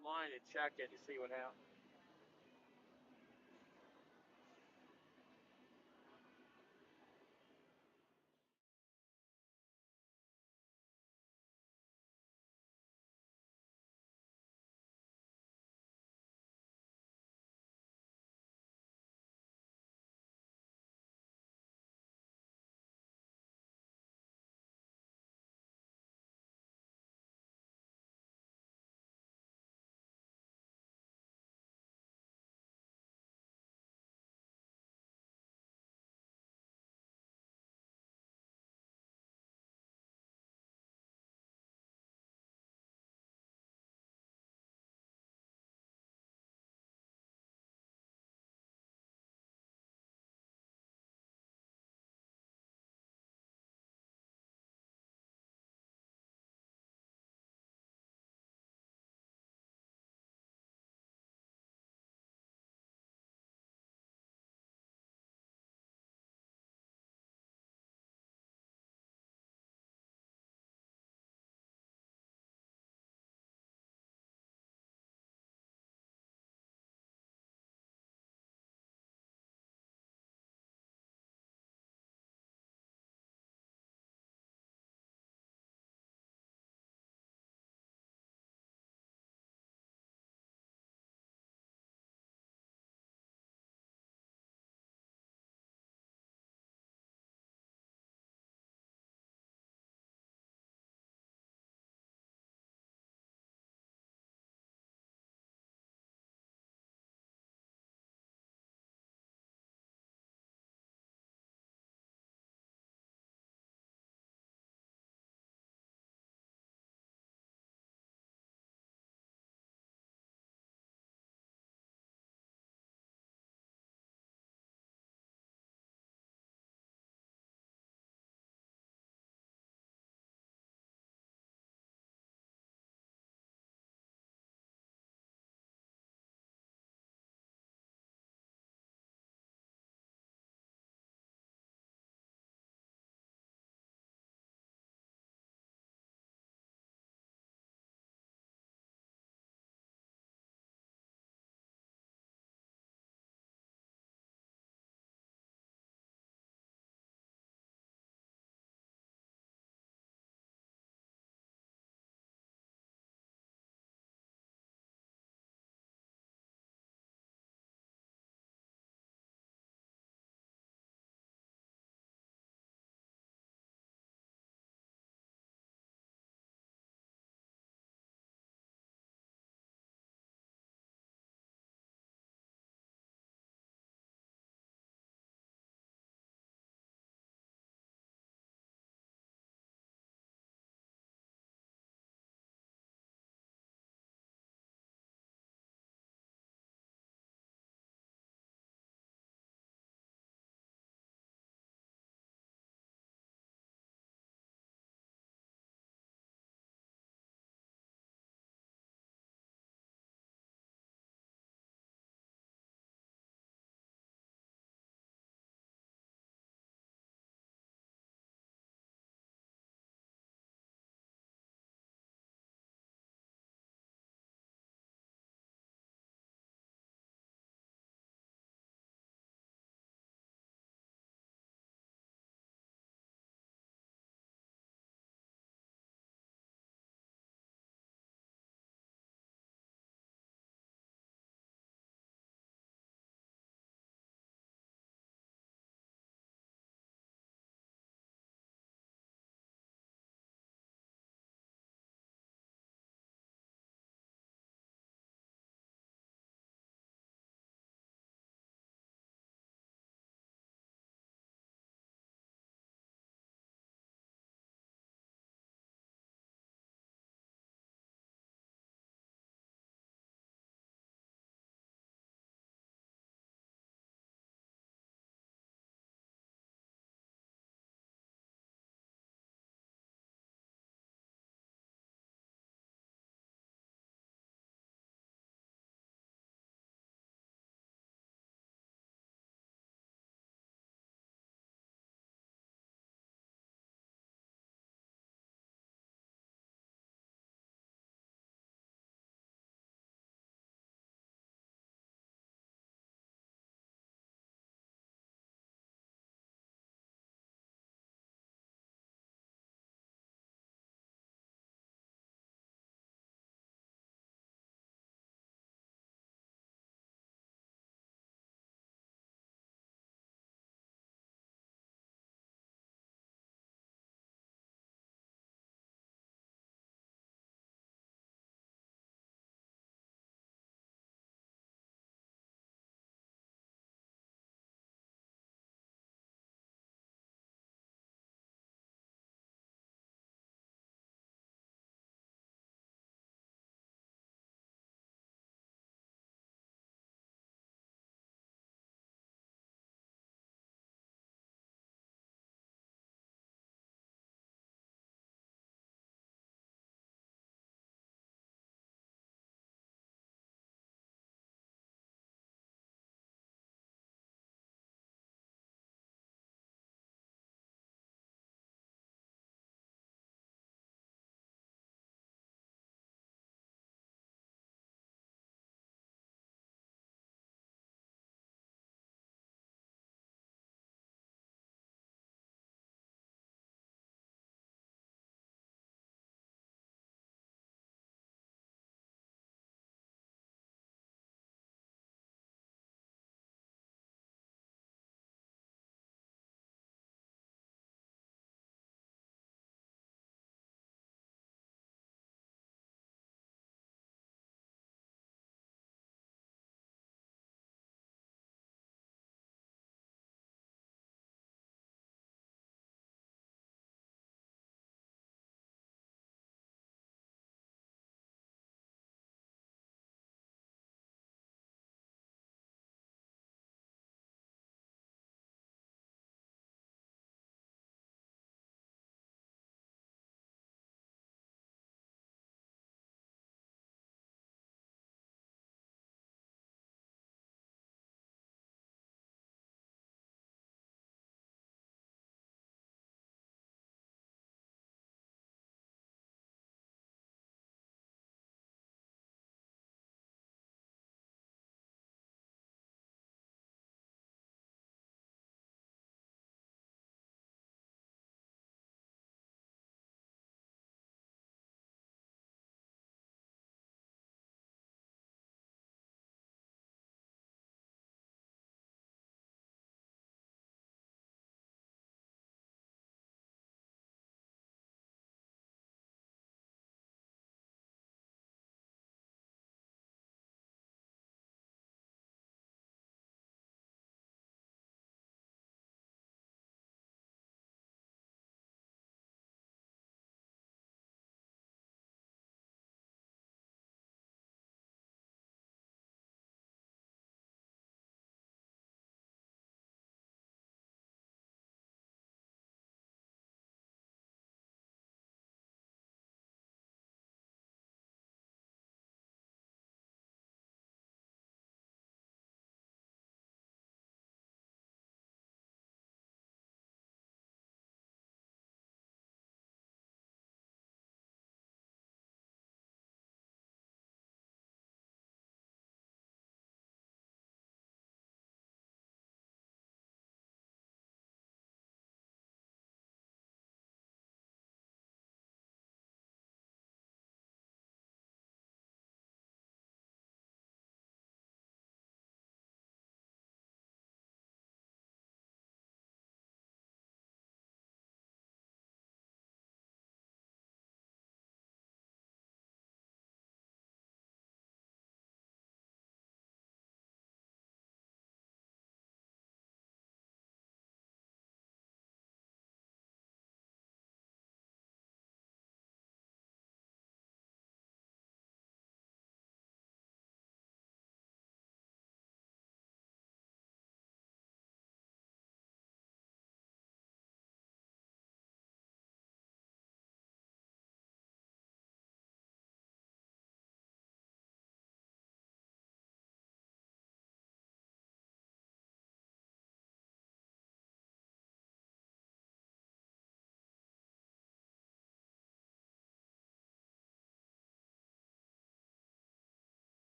online and check it to see what happened.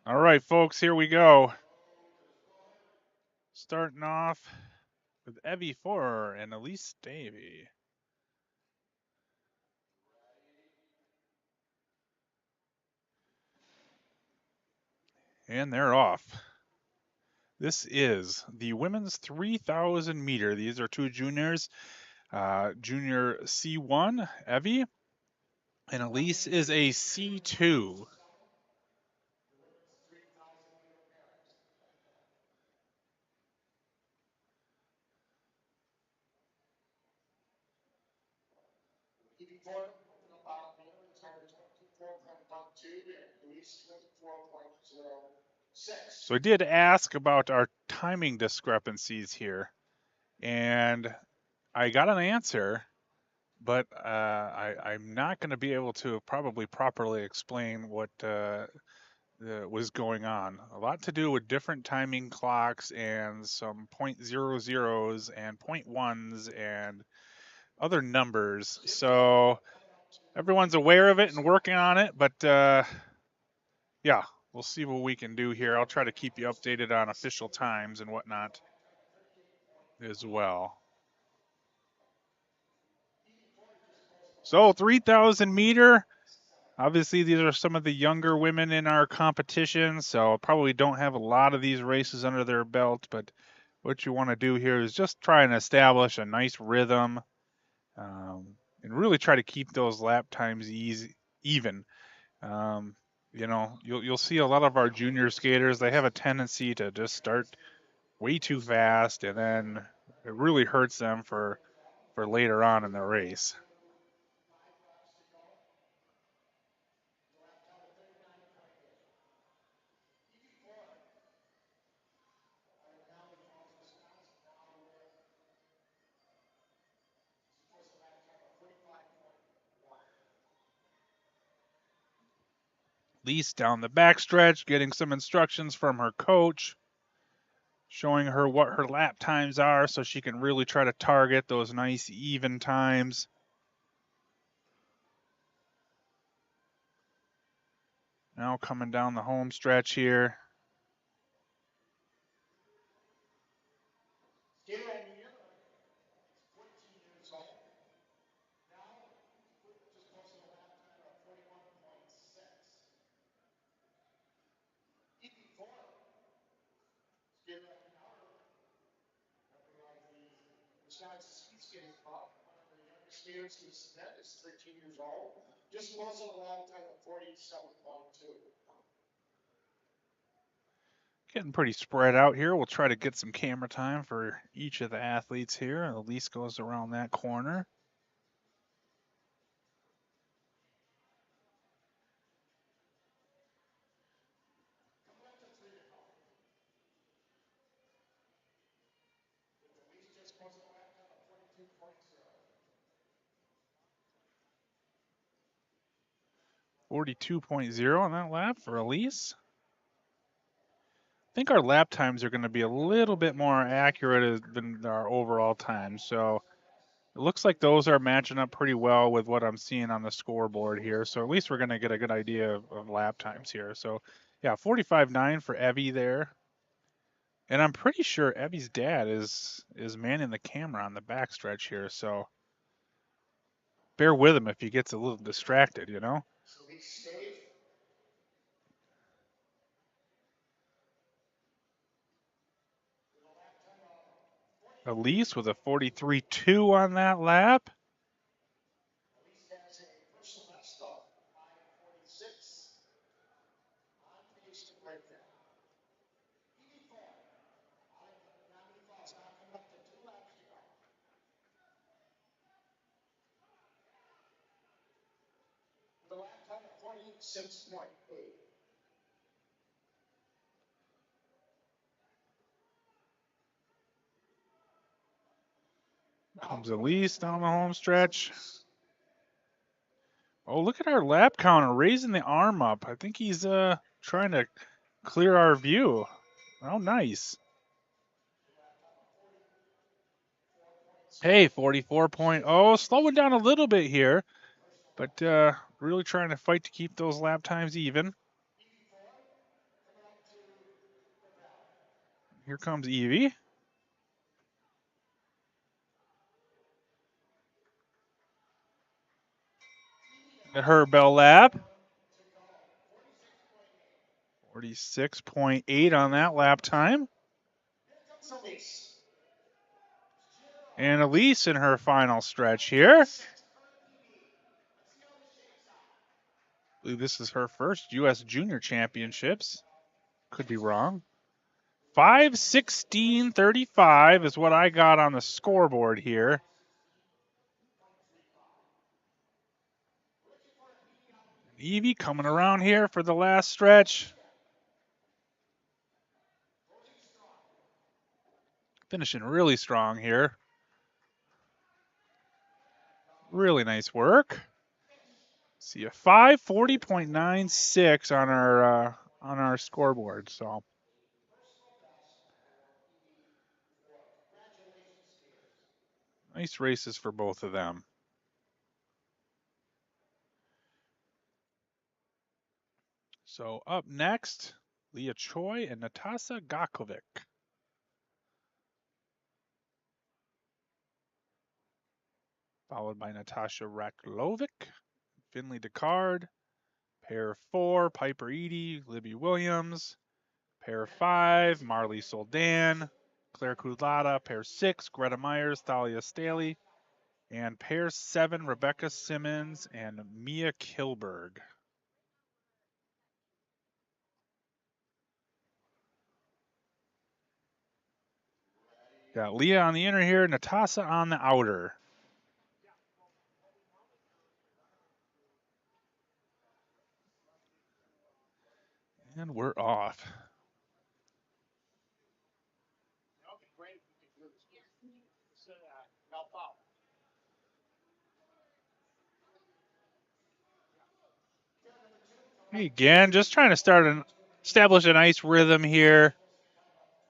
All right, folks, here we go. Starting off with Evie Forer and Elise Davey. And they're off. This is the women's 3,000 meter. These are two juniors. Junior C1, Evie, and Elise is a C2. So I did ask about our timing discrepancies here, and I got an answer, but I'm not going to be able to probably properly explain what was going on. A lot to do with different timing clocks and some .00s and .1s and other numbers. So everyone's aware of it and working on it, but yeah, we'll see what we can do here. I'll try to keep you updated on official times and whatnot as well. So 3,000 meter. Obviously, these are some of the younger women in our competition, so probably don't have a lot of these races under their belt. But what you want to do here is just try and establish a nice rhythm, and really try to keep those lap times even. Um, you'll see a lot of our junior skaters. They have a tendency to just start way too fast, and then it really hurts them for later on in the race. Lise down the backstretch, getting some instructions from her coach, showing her what her lap times are so she can really try to target those nice even times. Now coming down the home stretch here. Getting pretty spread out here. We'll try to get some camera time for each of the athletes here. Elise goes around that corner. .42 on that lap for Elise. I think our lap times are going to be a little bit more accurate than our overall time. So it looks like those are matching up pretty well with what I'm seeing on the scoreboard here. So at least we're going to get a good idea of lap times here. So yeah, 45.9 for Evie there. And I'm pretty sure Evie's dad is manning the camera on the backstretch here. So bear with him if he gets a little distracted, you know? Elise with a 43.2 on that lap. Comes Elise down the home stretch. Oh, look at our lap counter raising the arm up. I think he's trying to clear our view. Oh, nice. Hey, 44.0, slowing down a little bit here, but really trying to fight to keep those lap times even. Here comes Evie. At her bell lap. 46.8 on that lap time. And Elise in her final stretch here. I believe this is her first U.S. Junior Championships. Could be wrong. 5:16.35 is what I got on the scoreboard here. Evie coming around here for the last stretch. Finishing really strong here. Really nice work. See a 5:40.96 on our scoreboard. So nice races for both of them. So up next, Leah Choi and Natasa Gakovic. Followed by Natasha Raklovic, Finley Descard, pair 4, Piper Eady, Libby Williams, pair 5, Marley Soldan, Claire Culotta, pair 6, Greta Myers, Thalia Staley, and pair 7, Rebecca Simmons and Mia Kilberg. Got Leah on the inner here, Natasa on the outer. And we're off. Hey, again, just trying to establish a nice rhythm here.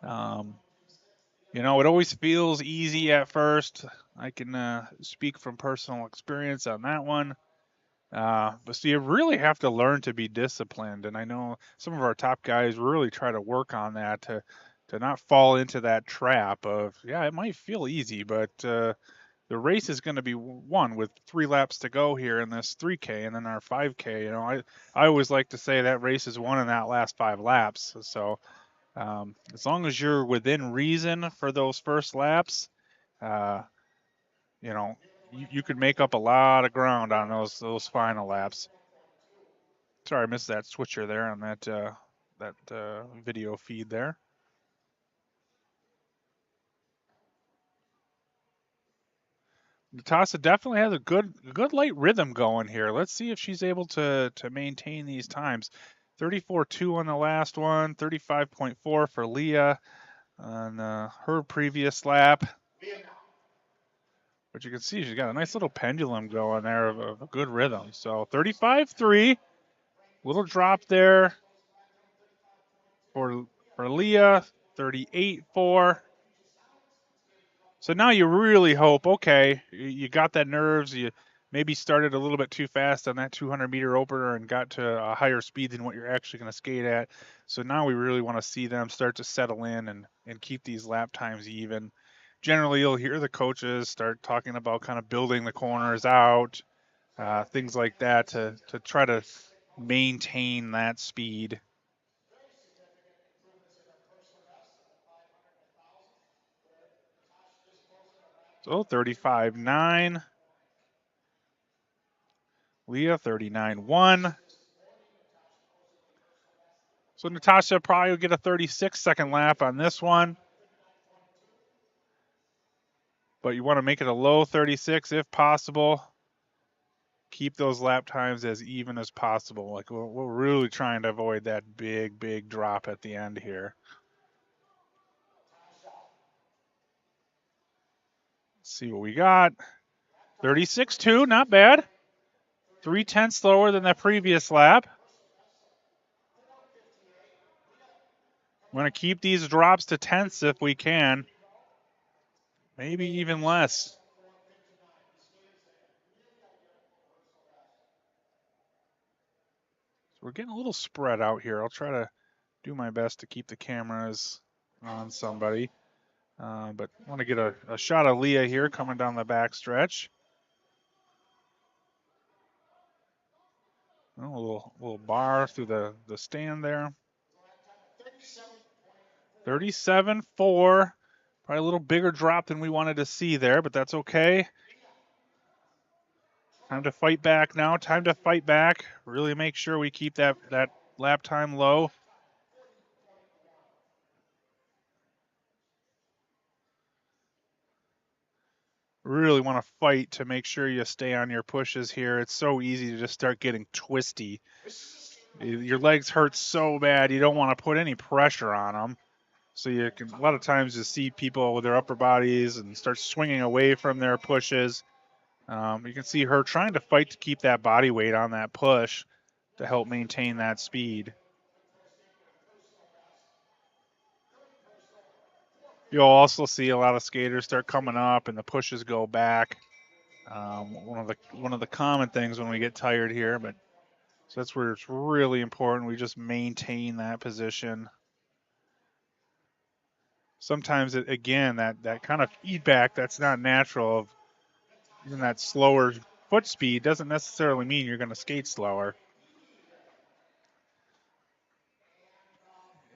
You know, it always feels easy at first. I can speak from personal experience on that one. But so you really have to learn to be disciplined. And I know some of our top guys really try to work on that to not fall into that trap of, yeah, it might feel easy, but the race is going to be won with 3 laps to go here in this 3K and then our 5K. You know, I always like to say that race is won in that last 5 laps. So as long as you're within reason for those first laps, you know, you could make up a lot of ground on those final laps. Sorry, I missed that switcher there on that video feed there. Natasa definitely has a good light rhythm going here. Let's see if she's able to maintain these times. 34.2 on the last one, 35.4 for Leah on her previous lap. But you can see she's got a nice little pendulum going there of a good rhythm. So 35.3, little drop there for Leah, 38.4. So now you really hope, okay, you got that nerves, you maybe started a little bit too fast on that 200-meter opener and got to a higher speed than what you're actually going to skate at. So now we really want to see them start to settle in and keep these lap times even. Generally, you'll hear the coaches start talking about kind of building the corners out, things like that to try to maintain that speed. So 35.9. Leah 39.1. So Natasha probably will get a 36-second lap on this one. But you want to make it a low 36 if possible. Keep those lap times as even as possible. Like we're really trying to avoid that big drop at the end here. Let's see what we got. 36.2, not bad. 0.3 slower than that previous lap. I'm going to keep these drops to tenths if we can. Maybe even less. So we're getting a little spread out here. I'll try to do my best to keep the cameras on somebody. But I want to get a shot of Leah here coming down the back stretch. A little bar through the stand there. 37-4. Probably a little bigger drop than we wanted to see there, but that's okay. Time to fight back now. Time to fight back. Really make sure we keep that lap time low. Really want to fight to make sure you stay on your pushes here. It's so easy to just start getting twisty. Your legs hurt so bad, you don't want to put any pressure on them. So you can, a lot of times you see people with their upper bodies and start swinging away from their pushes. You can see her trying to fight to keep that body weight on that push to help maintain that speed. You'll also see a lot of skaters start coming up and the pushes go back. One of the common things when we get tired here, but so that's where it's really important we just maintain that position. Sometimes again that kind of feedback that's not natural of even that slower foot speed doesn't necessarily mean you're going to skate slower.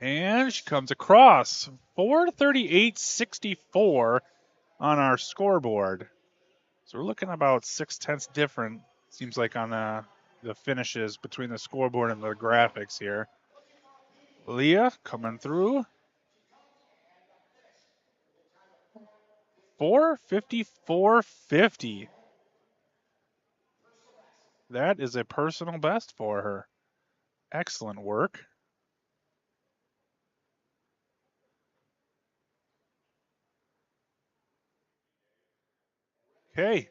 And she comes across 4:38.64 on our scoreboard. So we're looking about 0.6 different, seems like, on the finishes between the scoreboard and the graphics here. Leah coming through. 4:54.50. That is a personal best for her. Excellent work. Okay,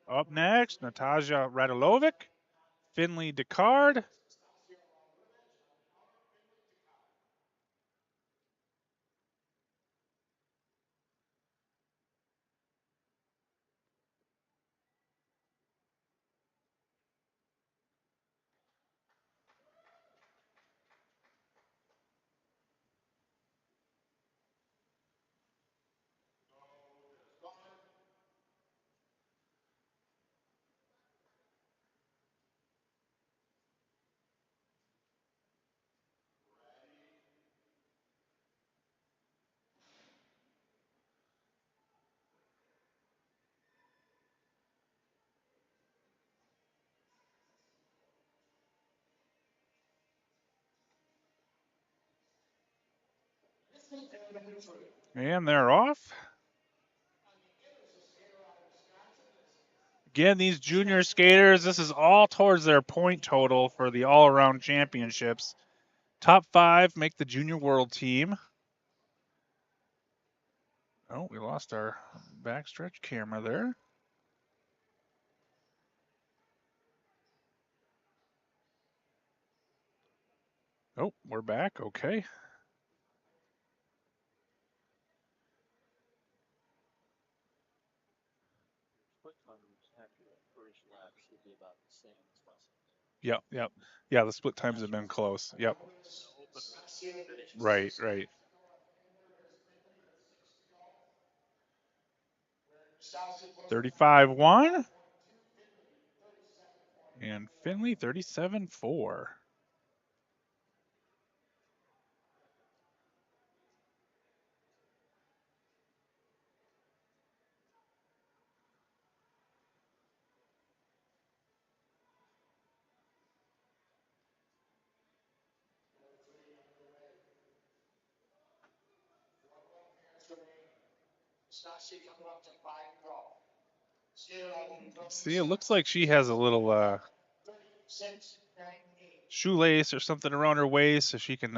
up next, Natasha Radulovic, Finley Descard. And they're off. Again, these junior skaters, this is all towards their point total for the all-around championships. Top 5 make the junior world team. Oh, we lost our backstretch camera there. Oh, we're back. Okay. Yep, yep. Yeah, the split times have been close. Yep. Right, right. $35.1. And Finley 37.4. See, it looks like she has a little shoelace or something around her waist so she can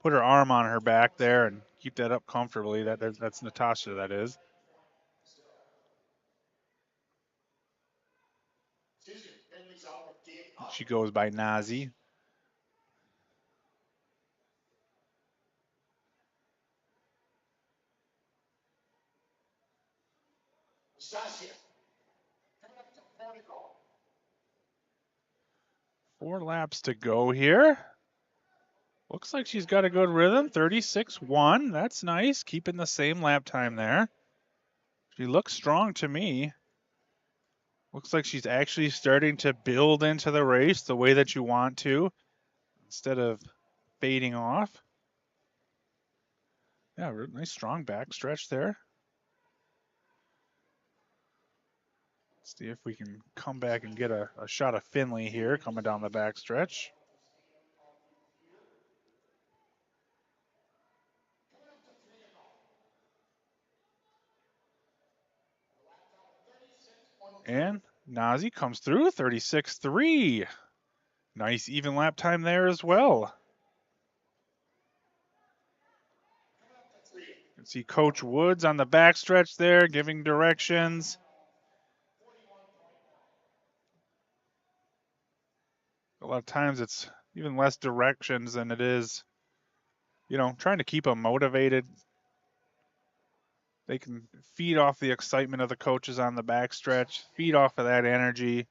put her arm on her back there and keep that up comfortably. That's Natasha, that is. She goes by Nazi. Four laps to go here. Looks like she's got a good rhythm, 36.1. That's nice, keeping the same lap time there. She looks strong to me. Looks like she's actually starting to build into the race the way that you want to, instead of fading off. Yeah, nice strong back stretch there. Let's see if we can come back and get a shot of Finley here coming down the back stretch. And Nazi comes through, 36.3. Nice even lap time there as well. You can see Coach Woods on the backstretch there giving directions. A lot of times it's even less directions than it is, trying to keep them motivated. They can feed off the excitement of the coaches on the backstretch, feed off of that energy,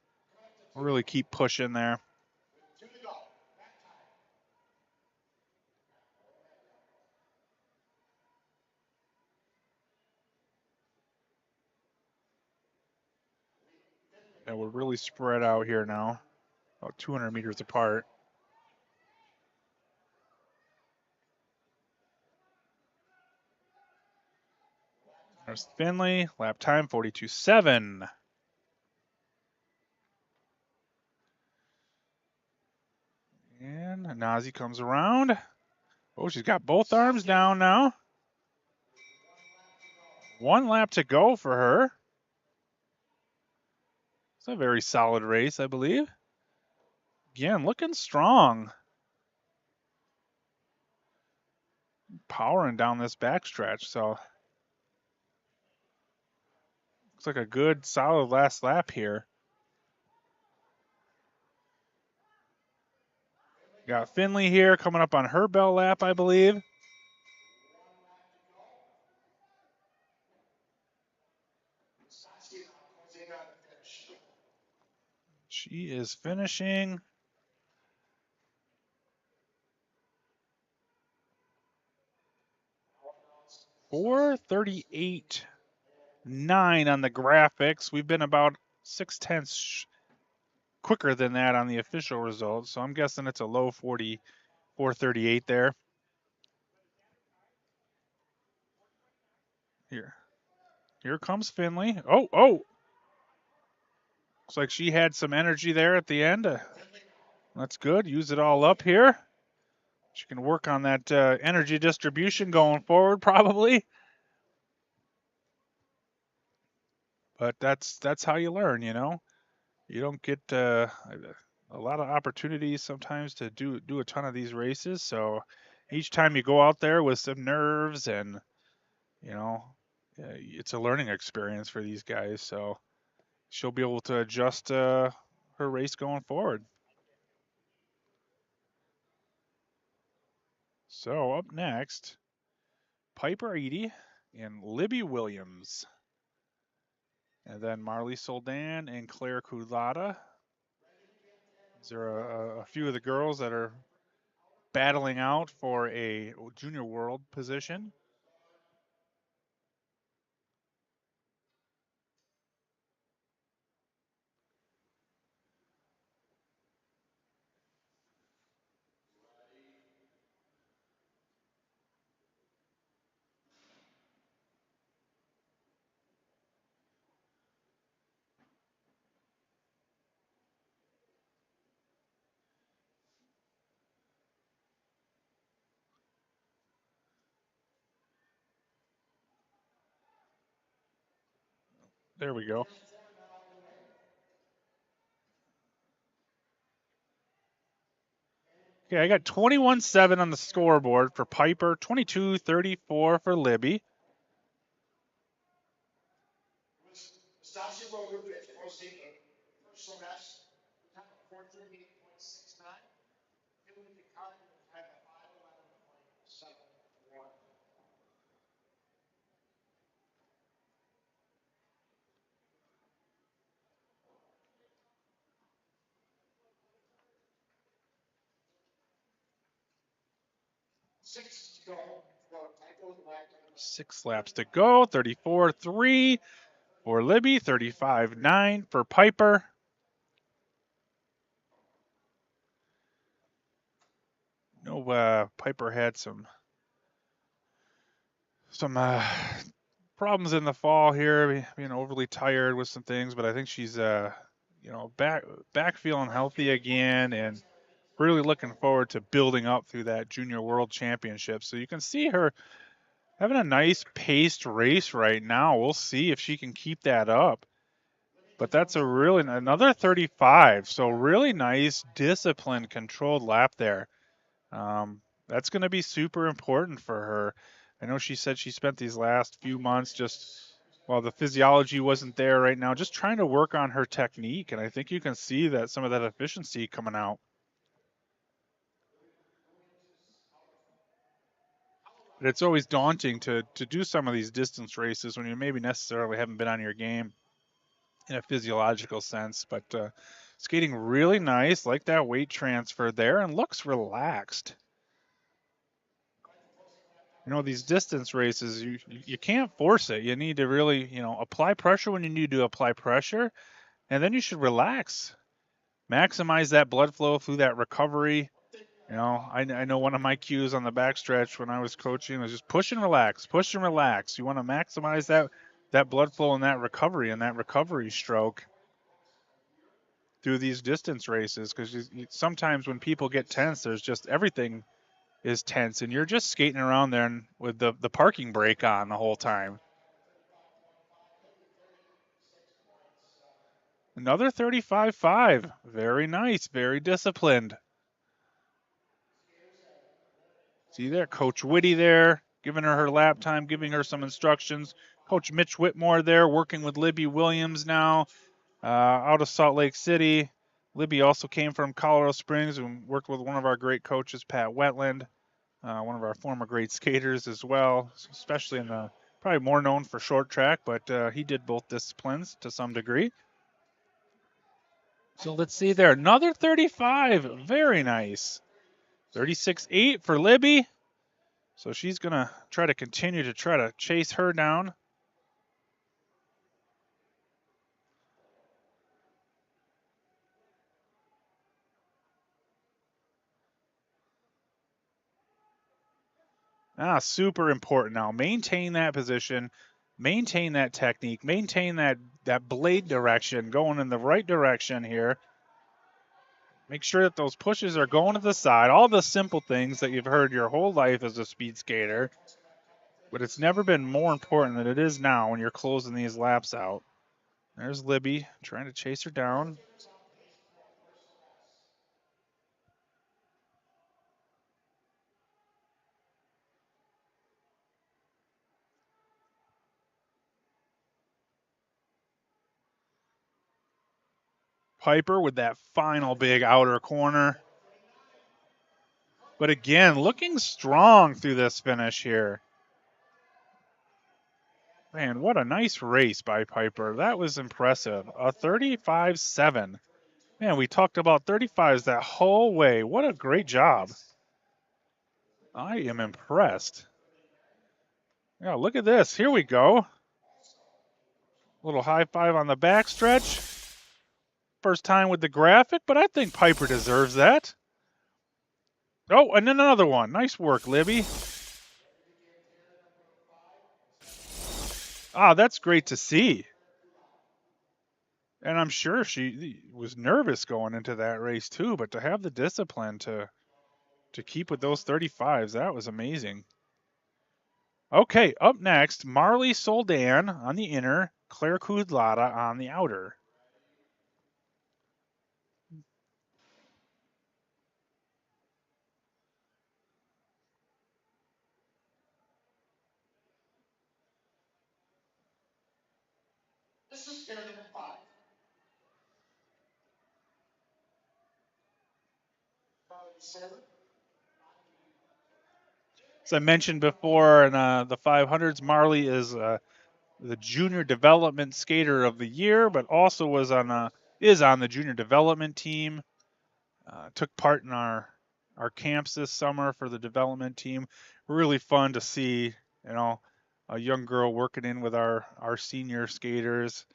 really keep pushing there. And we're really spread out here now, about 200 meters apart. There's Finley, lap time 42.7. And Nazi comes around. Oh, she's got both arms down now. 1 lap to go for her. It's a very solid race, I believe. Again, looking strong. Powering down this backstretch, so looks like a good, solid last lap here. Got Finley here coming up on her bell lap, I believe. She is finishing 4:38.9 on the graphics. We've been about 0.6 quicker than that on the official results, so I'm guessing it's a low 4:38 there. Here comes Finley. Oh! Looks like she had some energy there at the end. That's good. Use it all up here. She can work on that energy distribution going forward, probably. But that's how you learn, You don't get a lot of opportunities sometimes to do a ton of these races. So each time you go out there with some nerves and, it's a learning experience for these guys. So she'll be able to adjust her race going forward. So up next, Piper Eady and Libby Williams. And then Marley Soldan and Claire Culotta. These are a few of the girls that are battling out for a junior world position. There we go. Okay, I got 21-7 on the scoreboard for Piper, 22-34 for Libby. 6 laps to go. 34.3 for Libby. 35.9 for Piper. No, Piper had some problems in the fall here, being overly tired with some things, but I think she's back feeling healthy again, and really looking forward to building up through that Junior World Championship. So you can see her having a nice paced race right now. We'll see if she can keep that up. But that's another 35. So really nice, disciplined, controlled lap there. That's going to be super important for her. I know she said she spent these last few months while the physiology wasn't there right now, just trying to work on her technique. And I think you can see that some of that efficiency coming out. But it's always daunting to do some of these distance races when you maybe necessarily haven't been on your game in a physiological sense. But skating really nice, like that weight transfer there, and looks relaxed. These distance races, you can't force it. You need to really, apply pressure when you need to apply pressure, and then you should relax. Maximize that blood flow through that recovery. I know one of my cues on the backstretch when I was coaching was just push and relax, push and relax. You want to maximize that blood flow and that recovery stroke through these distance races, because sometimes when people get tense, there's just everything is tense, and you're just skating around there with the parking brake on the whole time. Another 35.5. Very nice, very disciplined. See there, Coach Whitty there, giving her lap time, giving her some instructions. Coach Mitch Whitmore there, working with Libby Williams now, out of Salt Lake City. Libby also came from Colorado Springs and worked with one of our great coaches, Pat Wetland, one of our former great skaters as well, especially probably more known for short track, but he did both disciplines to some degree. So let's see there, another 35, very nice. 36.8 for Libby. So she's going to try to continue to chase her down. Super important now. Maintain that position, maintain that technique, maintain that blade direction, going in the right direction here. Make sure that those pushes are going to the side. All the simple things that you've heard your whole life as a speed skater. But it's never been more important than it is now when you're closing these laps out. There's Libby trying to chase her down. Piper with that final big outer corner. But again, looking strong through this finish here. Man, what a nice race by Piper. That was impressive. A 35.7. Man, we talked about 35s that whole way. What a great job. I am impressed. Yeah, look at this. Here we go. Little high five on the backstretch. First time with the graphic, but I think Piper deserves that. Oh, and then another one. Nice work, Libby. That's great to see. And I'm sure she was nervous going into that race too, but to have the discipline to keep with those 35s, that was amazing. Okay, up next, Marley Soldan on the inner, Claire Kudlata on the outer. This is going to be 5. As I mentioned before, in the 500s, Marley is the junior development skater of the year, but also is on the junior development team. Took part in our our camps this summer for the development team. Really fun to see, a young girl working in with our senior skaters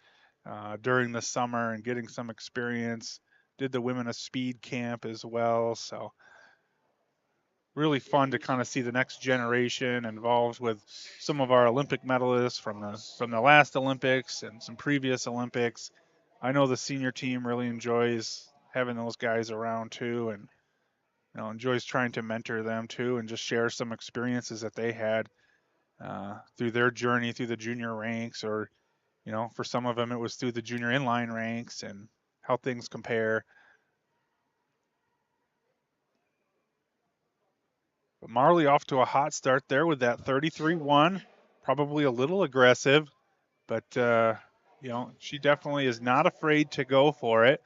during the summer and getting some experience. Did the Women of Speed camp as well, so really fun to kind of see the next generation involved with some of our Olympic medalists from the last Olympics and some previous Olympics. I know the senior team really enjoys having those guys around too, and enjoys trying to mentor them too, and just share some experiences that they had through their journey through the junior ranks, or for some of them it was through the junior inline ranks and how things compare. But Marley off to a hot start there with that 33-1, probably a little aggressive, but she definitely is not afraid to go for it.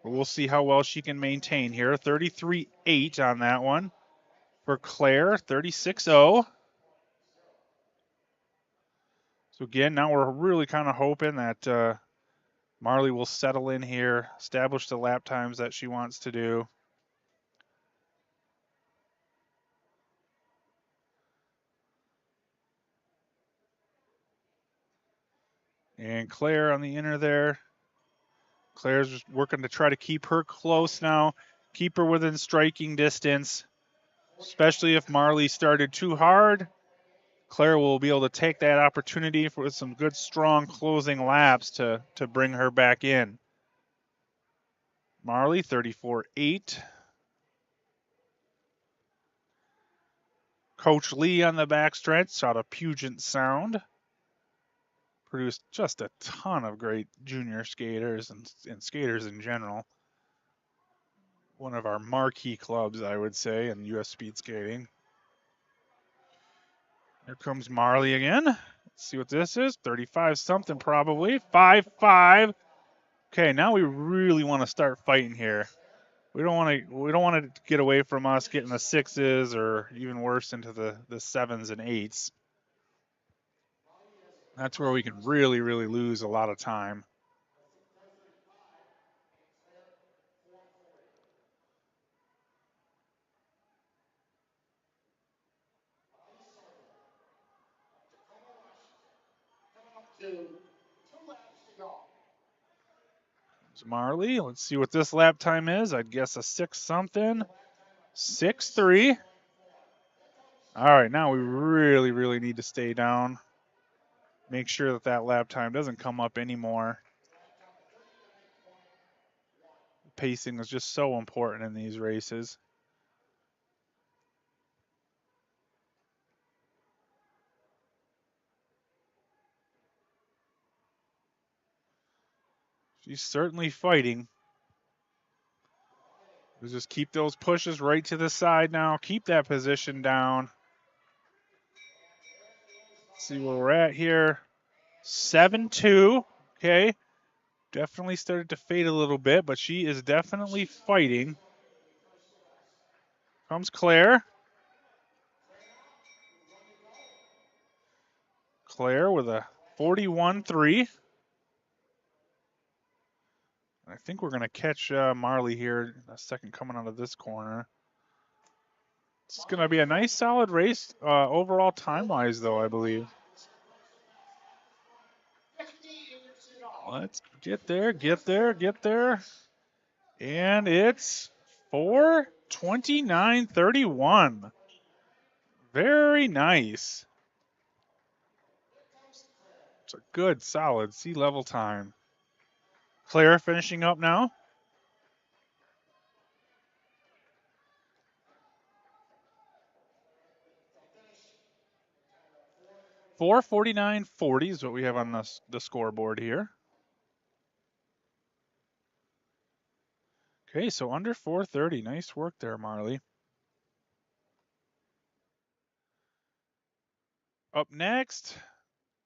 But we'll see how well she can maintain here. 33-8 on that one for Claire, 36-0. So again, now we're really kind of hoping that Marley will settle in here, establish the lap times that she wants to do. And Claire on the inner there. Claire's just working to try to keep her close now, keep her within striking distance, especially if Marley started too hard. Claire will be able to take that opportunity with some good, strong closing laps to bring her back in. Marley, 34-8. Coach Lee on the backstretch out of Puget Sound. Produced just a ton of great junior skaters and skaters in general. One of our marquee clubs, I would say, in U.S. speed skating. Here comes Marley again. Let's see what this is. 35 something probably. 5-5. Okay, now we really want to start fighting here. We don't want to get away from us getting the 6s or even worse into the 7s and 8s. That's where we can really, really lose a lot of time. Marley, let's see what this lap time is. I'd guess a 6 something. 6-3. All right, now we really, really need to stay down. Make sure that lap time doesn't come up anymore. Pacing is just so important in these races. She's certainly fighting. We'll just keep those pushes right to the side now. Keep that position down. See where we're at here. 7-2. Okay. Definitely started to fade a little bit, but she is definitely fighting. Comes Claire. Claire with a 41-3. I think we're going to catch Marley here in a second coming out of this corner. It's going to be a nice solid race overall time-wise, though, I believe. Let's get there. And it's 4:29:31. Very nice. It's a good, solid sea level time. Claire finishing up now. $4:49:40 is what we have on the scoreboard here. Okay, so under 4:30. Nice work there, Marley. Up next,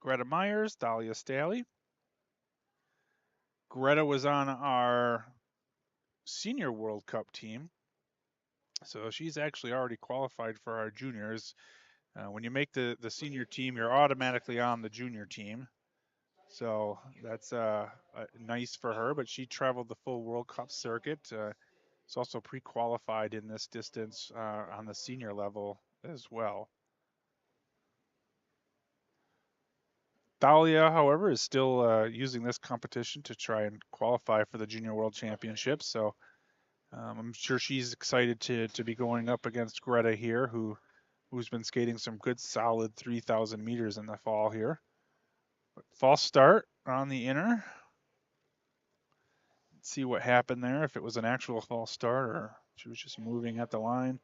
Greta Myers, Dahlia Staley. Greta was on our senior World Cup team, so she's actually already qualified for our juniors. When you make the senior team, you're automatically on the junior team. So that's nice for her, but she traveled the full World Cup circuit. It's also pre-qualified in this distance on the senior level as well. Thalia, however, is still using this competition to try and qualify for the Junior World Championships. So I'm sure she's excited to be going up against Greta here, who's been skating some good solid 3,000 meters in the fall here. But false start on the inner. Let's see what happened there, if it was an actual false start or she was just moving at the line.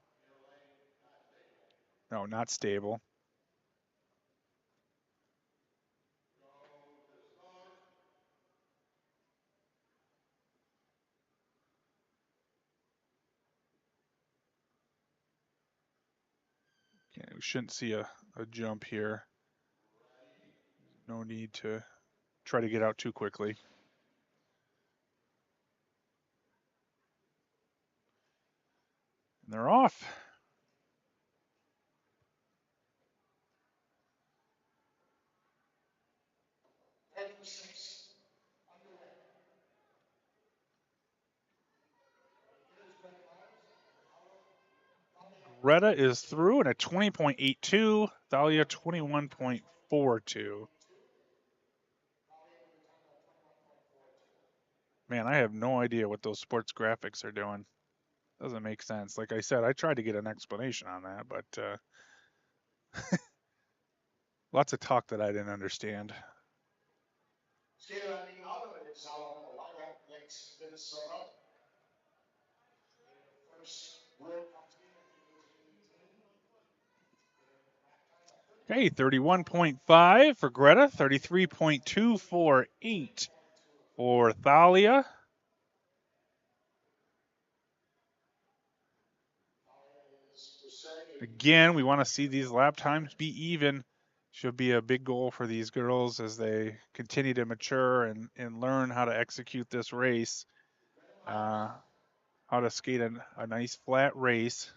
No, not stable. Okay, we shouldn't see a jump here. No need to try to get out too quickly. And they're off. Greta is through in a 20.82, Thalia 21.42. Man, I have no idea what those sports graphics are doing. Doesn't make sense. Like I said, I tried to get an explanation on that, but lots of talk that I didn't understand. Okay, 31.5 for Greta, 33.248 for Thalia. Again, we want to see these lap times be even. Should be a big goal for these girls as they continue to mature and learn how to execute this race. How to skate a nice flat race.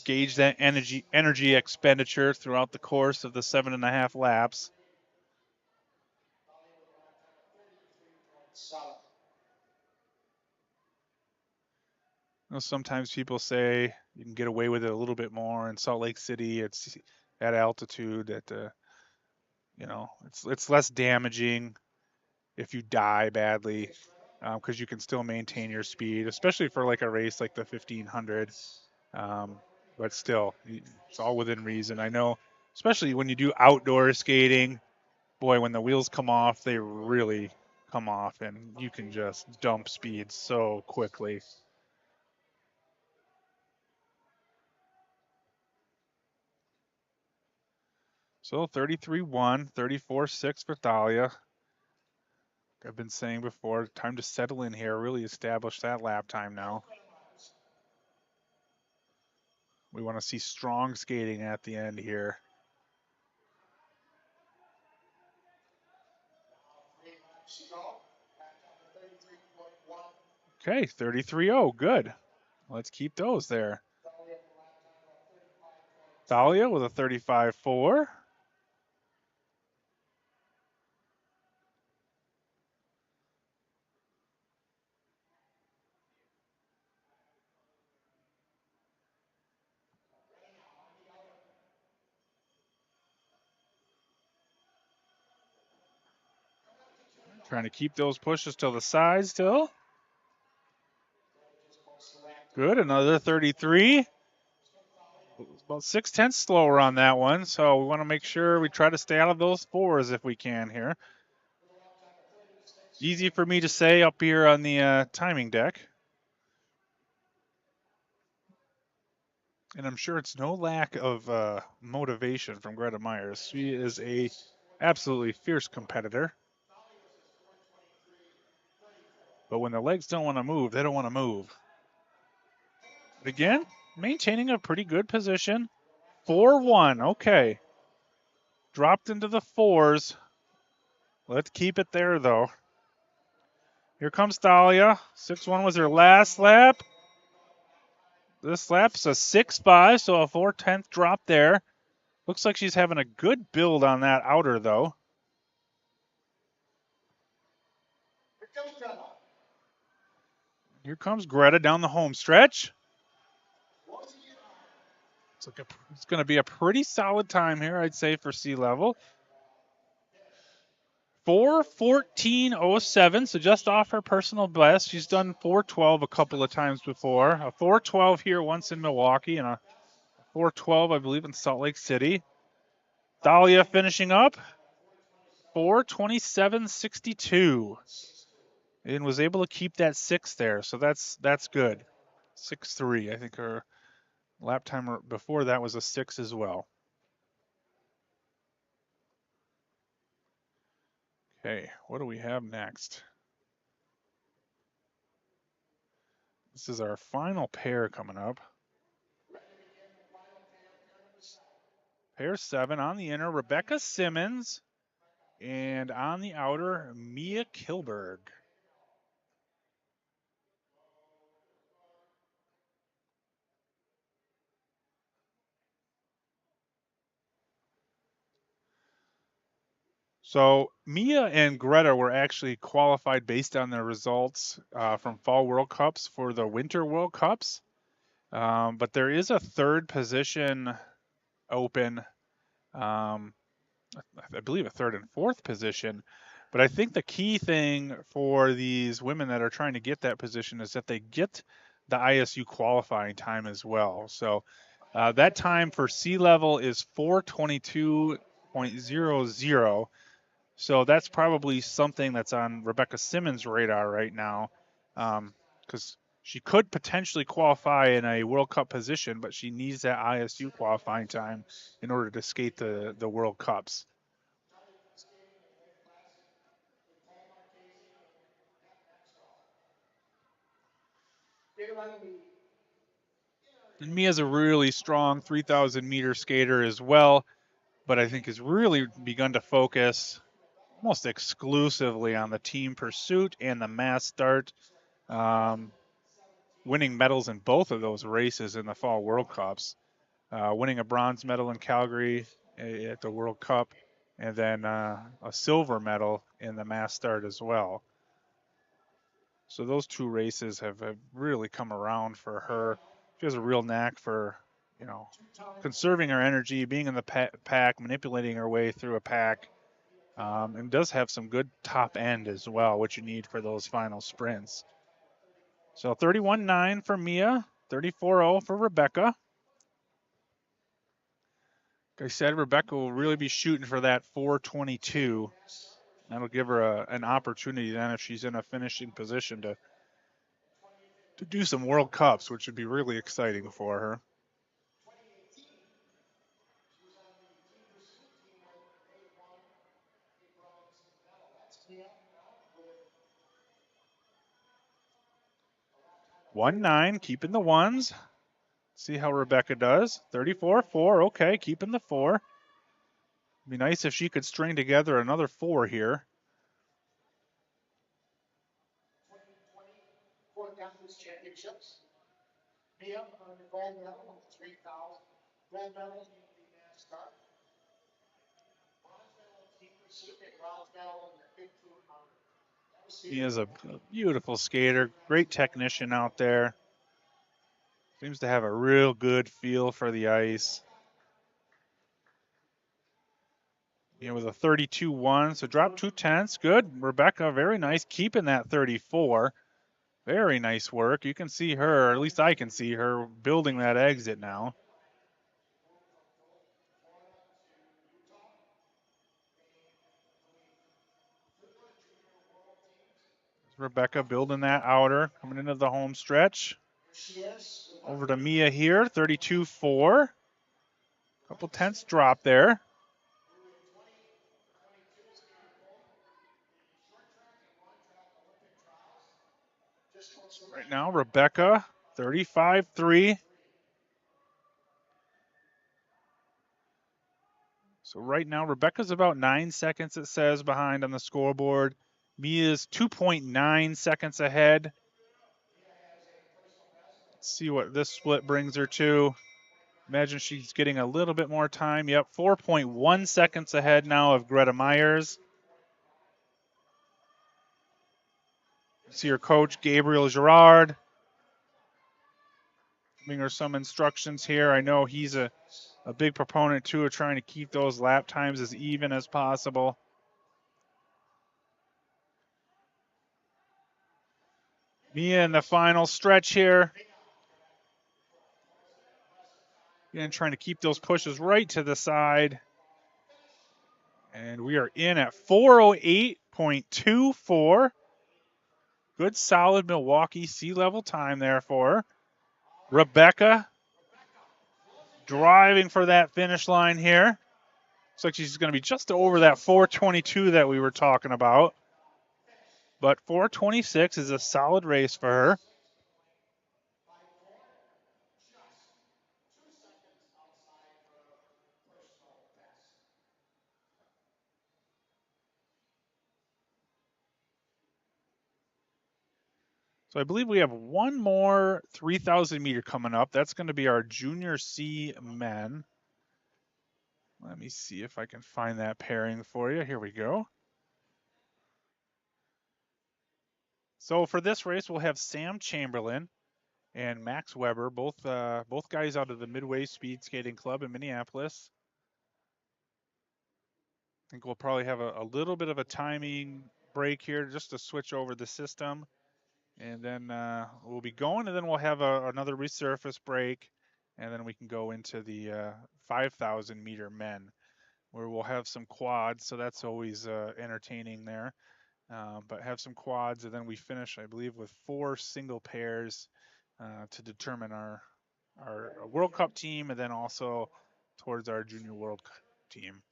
Gauge that energy expenditure throughout the course of the 7.5 laps. You know, sometimes people say you can get away with it a little bit more in Salt Lake City. It's at altitude that you know, it's less damaging if you die badly because you can still maintain your speed, especially for like a race like the 1500. But still, it's all within reason. I know, especially when you do outdoor skating, boy, when the wheels come off, they really come off, and you can just dump speed so quickly. So 33.1, 34.6 for Thalia. I've been saying before, time to settle in here, really establish that lap time now. We want to see strong skating at the end here. Okay, 33.0, good. Let's keep those there. Thalia with a 35.4. Trying to keep those pushes to the side still. Good, another 33. About 0.6 slower on that one, so we want to make sure we try to stay out of those fours if we can here. Easy for me to say up here on the timing deck. And I'm sure it's no lack of motivation from Greta Myers. She is a absolutely fierce competitor. But when the legs don't want to move, they don't want to move. But again, maintaining a pretty good position. 4-1, okay. Dropped into the fours. Let's keep it there, though. Here comes Thalia. 6-1 was her last lap. This lap's a 6-5, so a 4/10 drop there. Looks like she's having a good build on that outer, though. Here comes Greta down the home stretch. It's going to be a pretty solid time here, I'd say, for Sea Level. 4:14.07, so just off her personal best. She's done 4:12 a couple of times before. A 4:12 here once in Milwaukee, and a 4:12, I believe, in Salt Lake City. Dahlia finishing up 4:27.62, and was able to keep that 6 there, so that's good. 6:3, I think her lap time before that was a 6 as well. Okay, what do we have next? This is our final pair coming up. Pair 7 on the inner, Rebecca Simmons, and on the outer, Mia Kilberg. So Mia and Greta were actually qualified based on their results from Fall World Cups for the Winter World Cups. But there is a third position open, I believe a third and fourth position. But I think the key thing for these women that are trying to get that position is that they get the ISU qualifying time as well. So that time for Sea Level is 4:22.00. So that's probably something that's on Rebecca Simmons' radar right now, because she could potentially qualify in a World Cup position, but she needs that ISU qualifying time in order to skate the World Cups. And Mia's a really strong 3,000 meter skater as well, but I think has really begun to focus almost exclusively on the team pursuit and the mass start, winning medals in both of those races in the Fall World Cups, winning a bronze medal in Calgary at the World Cup, and then a silver medal in the mass start as well. So those two races have really come around for her. She has a real knack for, conserving her energy, being in the pack, manipulating her way through a pack, and does have some good top end as well, which you need for those final sprints. So 31.9 for Mia, 34.0 for Rebecca. Like I said, Rebecca will really be shooting for that 4:22. That'll give her an opportunity then if she's in a finishing position to do some World Cups, which would be really exciting for her. One 9, keeping the ones. See how Rebecca does. 34.4, okay, keeping the 4. Be nice if she could string together another 4 here. Championships. Mia on the gold medal, 3,000. Gold medal in the NASCAR. Bronze medal in team pursuit, bronze medal in the Big 200. He is a beautiful skater, great technician out there. Seems to have a real good feel for the ice. With a 32.1, so drop 2/10. Good. Rebecca, very nice, keeping that 34. Very nice work. You can see her, or at least I can see her, building that exit now. Rebecca building that outer, coming into the home stretch. Over to Mia here, 32.4. Couple tenths drop there. Right now, Rebecca, 35.3. So right now, Rebecca's about 9 seconds, it says, behind on the scoreboard. Mia's 2.9 seconds ahead. Let's see what this split brings her to. Imagine she's getting a little bit more time. Yep, 4.1 seconds ahead now of Greta Myers. See your coach, Gabriel Girard, giving her some instructions here. I know he's a big proponent, too, of trying to keep those lap times as even as possible. Mia in the final stretch here. Again, trying to keep those pushes right to the side. And we are in at 4:08.24. Good, solid Milwaukee sea level time there for her. Rebecca driving for that finish line here. Looks like she's going to be just over that 4:22 that we were talking about. But 4:26 is a solid race for her. So I believe we have one more 3,000 meter coming up. That's going to be our Junior C men. Let me see if I can find that pairing for you. Here we go. So for this race, we'll have Sam Chamberlain and Max Weber, both guys out of the Midway Speed Skating Club in Minneapolis. I think we'll probably have a little bit of a timing break here just to switch over the system. And then we'll be going, and then we'll have another resurface break, and then we can go into the 5,000 meter men, where we'll have some quads, so that's always entertaining there. But have some quads, and then we finish, I believe, with 4 single pairs to determine our World Cup team, and then also towards our Junior World Cup team.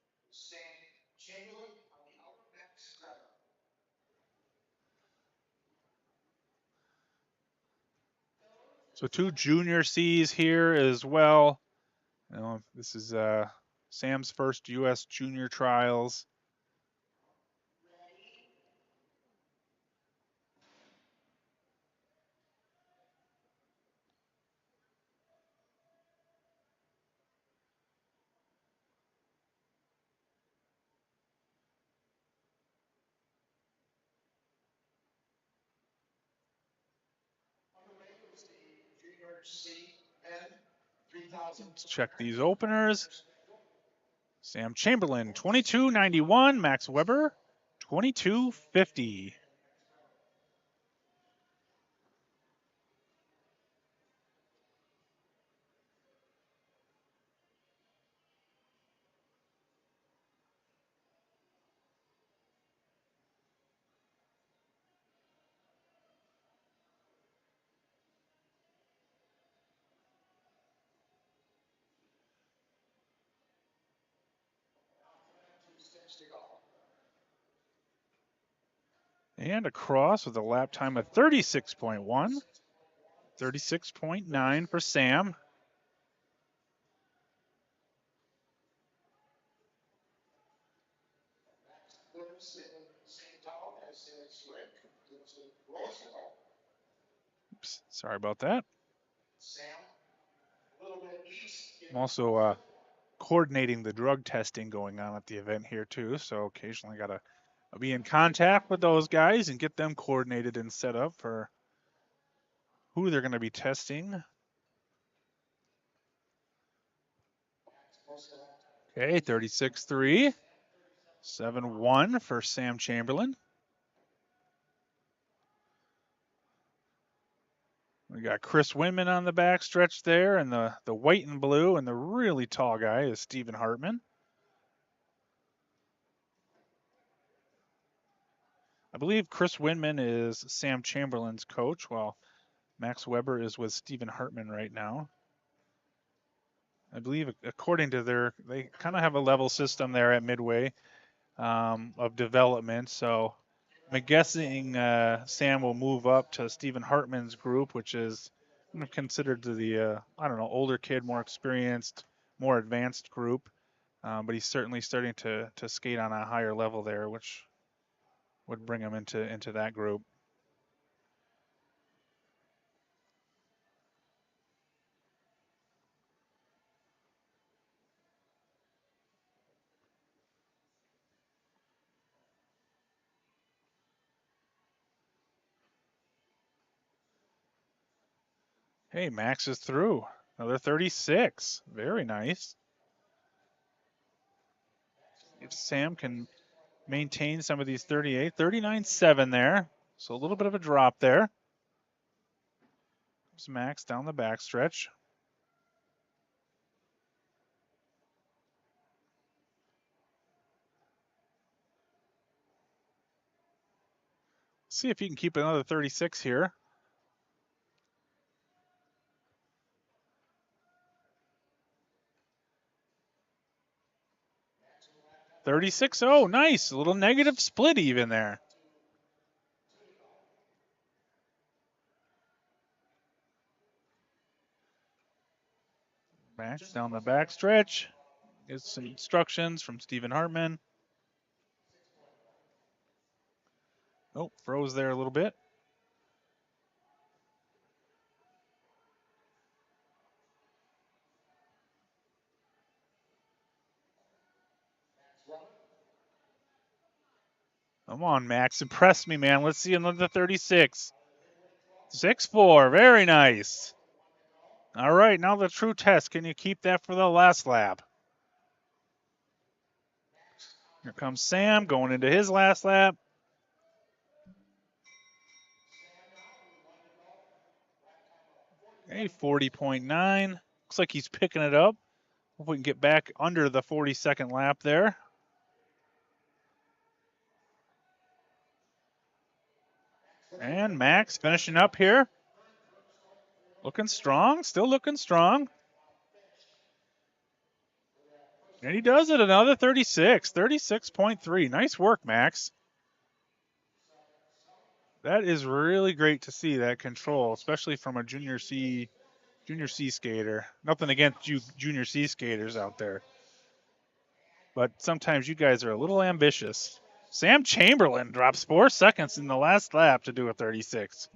So 2 Junior Cs here as well. You know, this is Sam's first U.S. Junior Trials. Let's check these openers. Sam Chamberlain, 22.91. Max Weber, 22.50. And across with a lap time of 36.1. 36.9 for Sam. Oops, sorry about that. I'm also coordinating the drug testing going on at the event here too, so occasionally got to be in contact with those guys and get them coordinated and set up for who they're going to be testing. Okay, 36.3. 7-1 for Sam Chamberlain. We got Chris Winman on the back stretch there, and the white and blue, and the really tall guy is Stephen Hartman. I believe Chris Winman is Sam Chamberlain's coach, while Max Weber is with Stephen Hartman right now. I believe, according to they kind of have a level system there at Midway of development. So I'm guessing Sam will move up to Stephen Hartman's group, which is considered to the older kid, more experienced, more advanced group. But he's certainly starting to skate on a higher level there, which would bring him into that group. Hey, Max is through. Another 36. Very nice. If Sam can maintain some of these 38, 39.7 there. So a little bit of a drop there. There's Max down the backstretch. See if he can keep another 36 here. 36. Oh, nice. A little negative split even there. Max down the backstretch. Gets some instructions from Stephen Hartman. Oh, froze there a little bit. Come on, Max. Impress me, man. Let's see another 36. 6-4. Very nice. All right, now the true test. Can you keep that for the last lap? Here comes Sam going into his last lap. Okay, 40.9. Looks like he's picking it up. Hope we can get back under the 42nd lap there. And Max finishing up here. Looking strong, still looking strong. And he does it, another 36, 36.3. Nice work, Max. That is really great to see, that control, especially from a junior C skater. Nothing against you junior C skaters out there. But sometimes you guys are a little ambitious. Sam Chamberlain drops 4 seconds in the last lap to do a 36.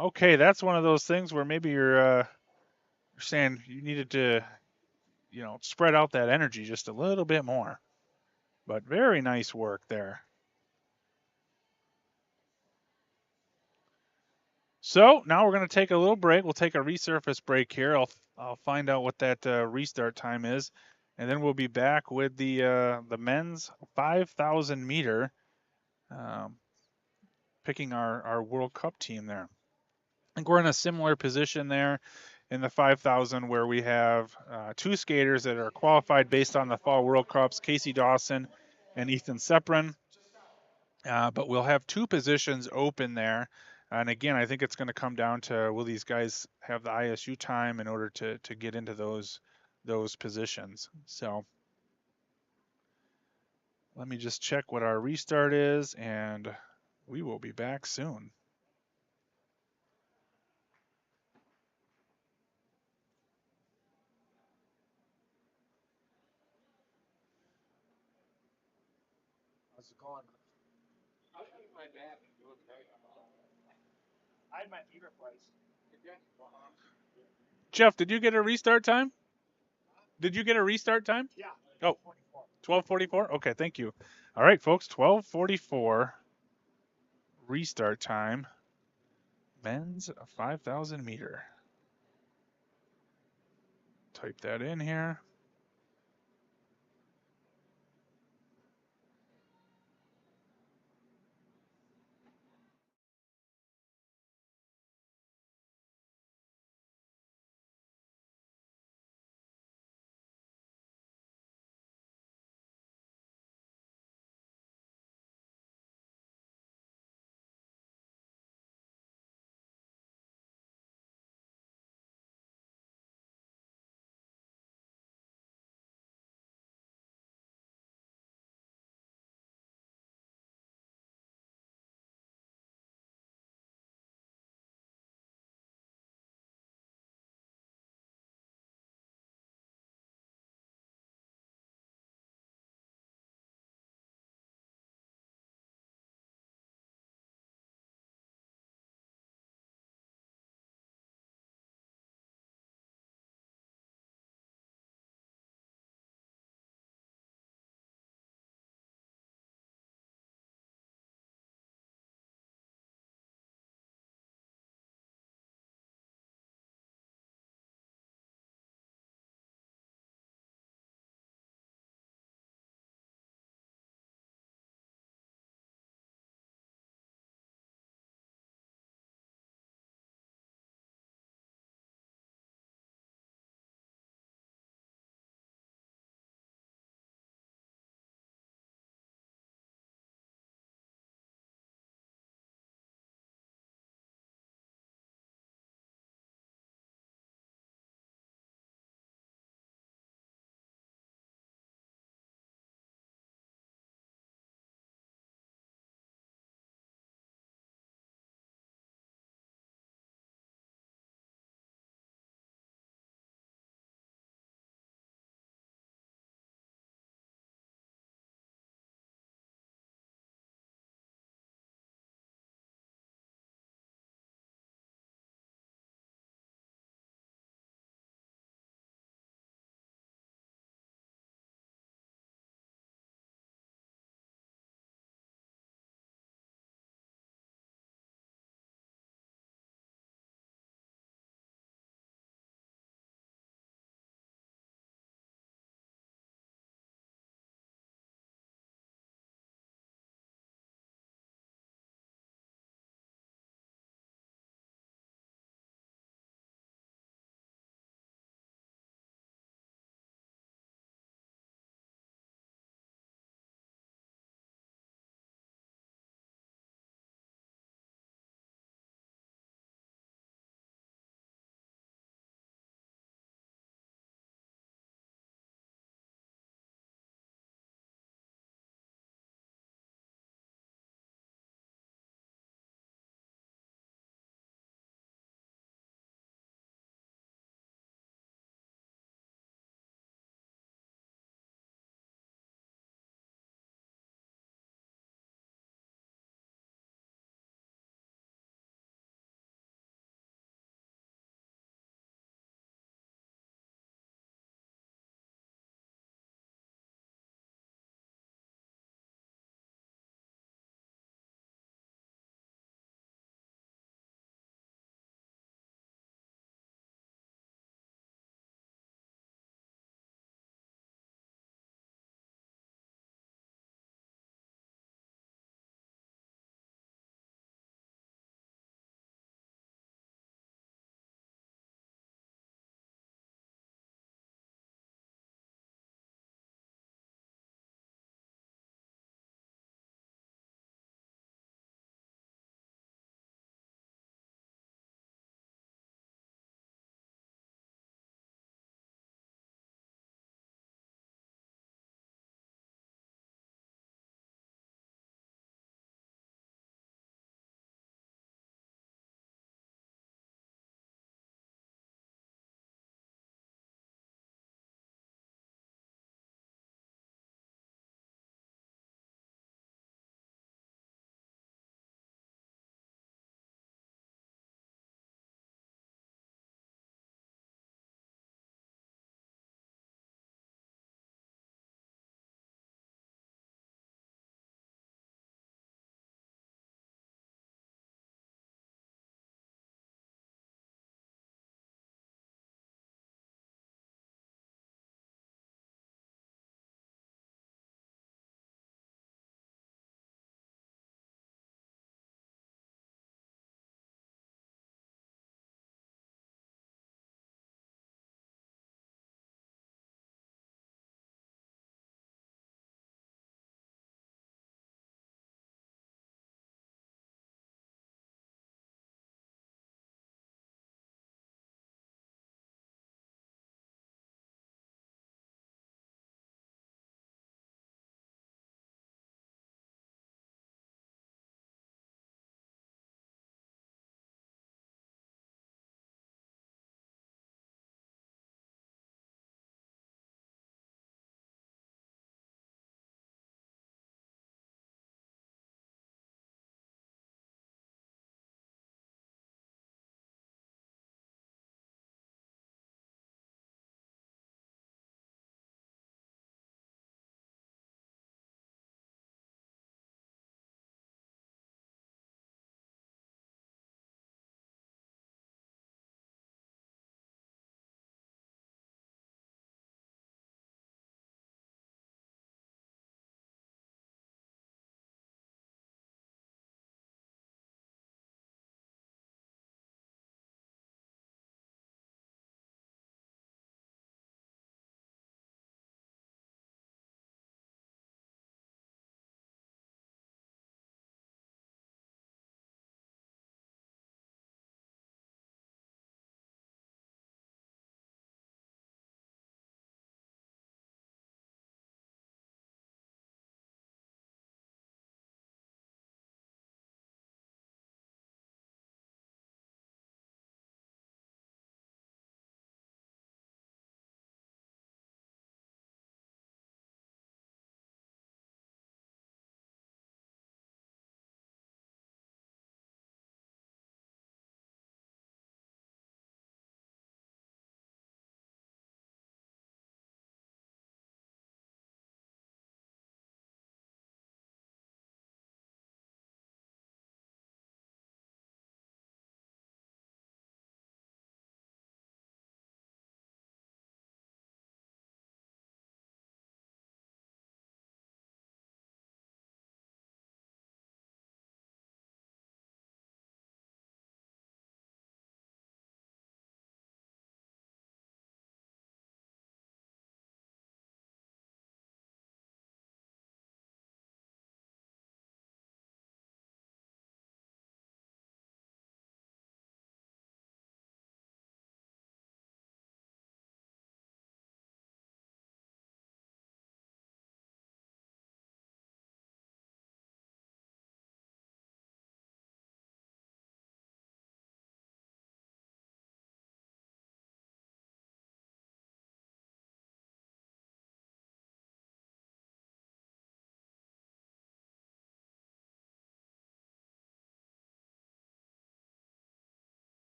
Okay, that's one of those things where maybe you're saying you needed to, spread out that energy just a little bit more. But very nice work there. So now we're going to take a little break. We'll take a resurface break here. I'll find out what that restart time is, and then we'll be back with the men's 5,000 meter, picking our World Cup team there. I think we're in a similar position there in the 5,000 where we have 2 skaters that are qualified based on the Fall World Cups, Casey Dawson and Ethan Seprin. But we'll have 2 positions open there. And again, I think it's going to come down to will these guys have the ISU time in order to get into those positions. So let me just check what our restart is, and we will be back soon. How's it going? I had my feet replaced. Jeff, did you get a restart time? Did you get a restart time? Yeah. Oh, 12:44? Okay, thank you. All right, folks, 12:44 restart time. Men's 5,000 meter. Type that in here.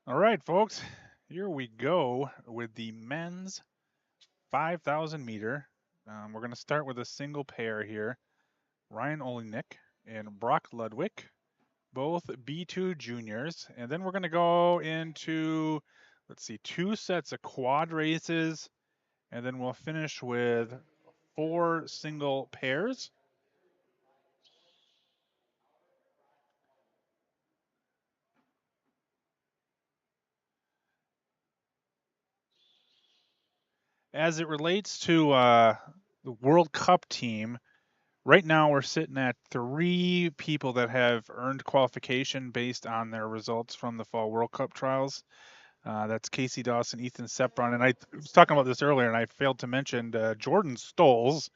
All right, folks, here we go with the men's 5,000 meter. We're going to start with a single pair here. Ryan Olenek and Brock Ludwig, both B2 juniors. And then we're going to go into, let's see, 2 sets of quad races. And then we'll finish with 4 single pairs. As it relates to the World Cup team, right now we're sitting at 3 people that have earned qualification based on their results from the Fall World Cup trials. That's Casey Dawson, Ethan Sepron, and I was talking about this earlier, and I failed to mention Jordan Stolz,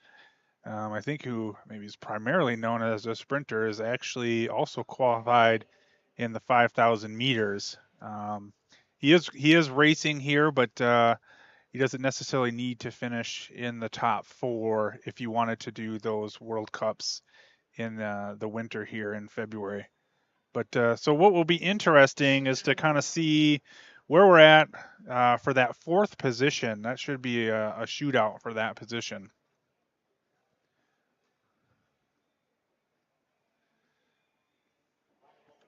I think who maybe is primarily known as a sprinter, is actually also qualified in the 5,000 meters. He is racing here, but he doesn't necessarily need to finish in the top 4 if you wanted to do those World Cups in the winter here in February. But so what will be interesting is to kind of see where we're at for that 4th position. That should be a shootout for that position.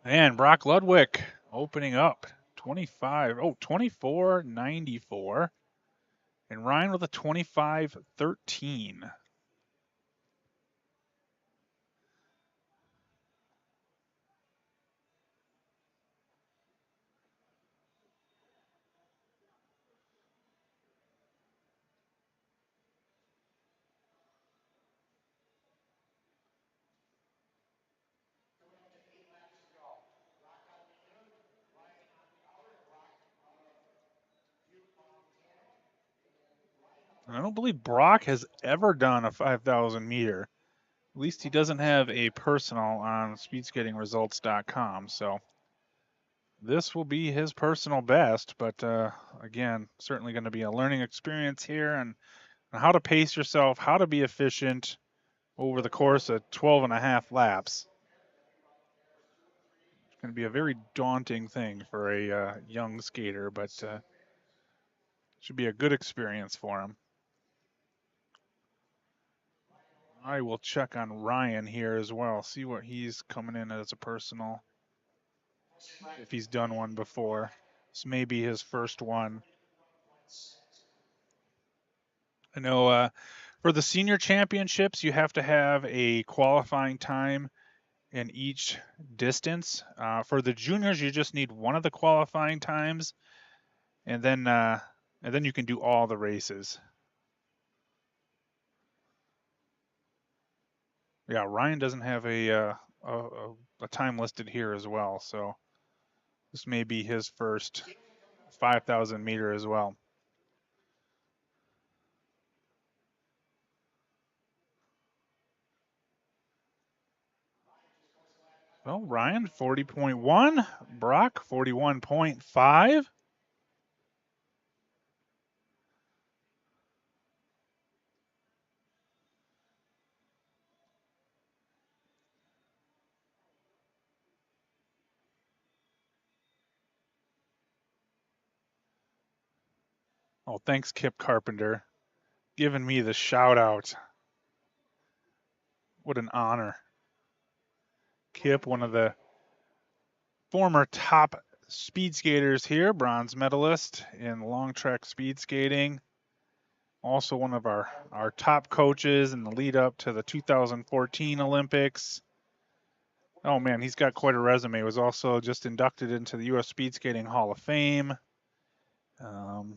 And Brock Ludwig opening up 24.94. And Ryan with a 25.13. I don't believe Brock has ever done a 5,000 meter. At least he doesn't have a personal on speedskatingresults.com. So this will be his personal best, but again, certainly going to be a learning experience here and how to pace yourself, how to be efficient over the course of 12 and a half laps. It's going to be a very daunting thing for a young skater, but should be a good experience for him. I will check on Ryan here as well, see what he's coming in as a personal, if he's done one before. This may be his first one. I know for the senior championships, you have to have a qualifying time in each distance. For the juniors, you just need one of the qualifying times, and then you can do all the races. Yeah, Ryan doesn't have a time listed here as well, so this may be his first 5,000 meter as well. Well, Ryan 40.1, Brock 41.5. Oh, thanks, Kip Carpenter, giving me the shout out. What an honor. Kip, one of the former top speed skaters here, bronze medalist in long track speed skating. Also one of our top coaches in the lead up to the 2014 Olympics. Oh man, he's got quite a resume. He was also just inducted into the U.S. Speed Skating Hall of Fame.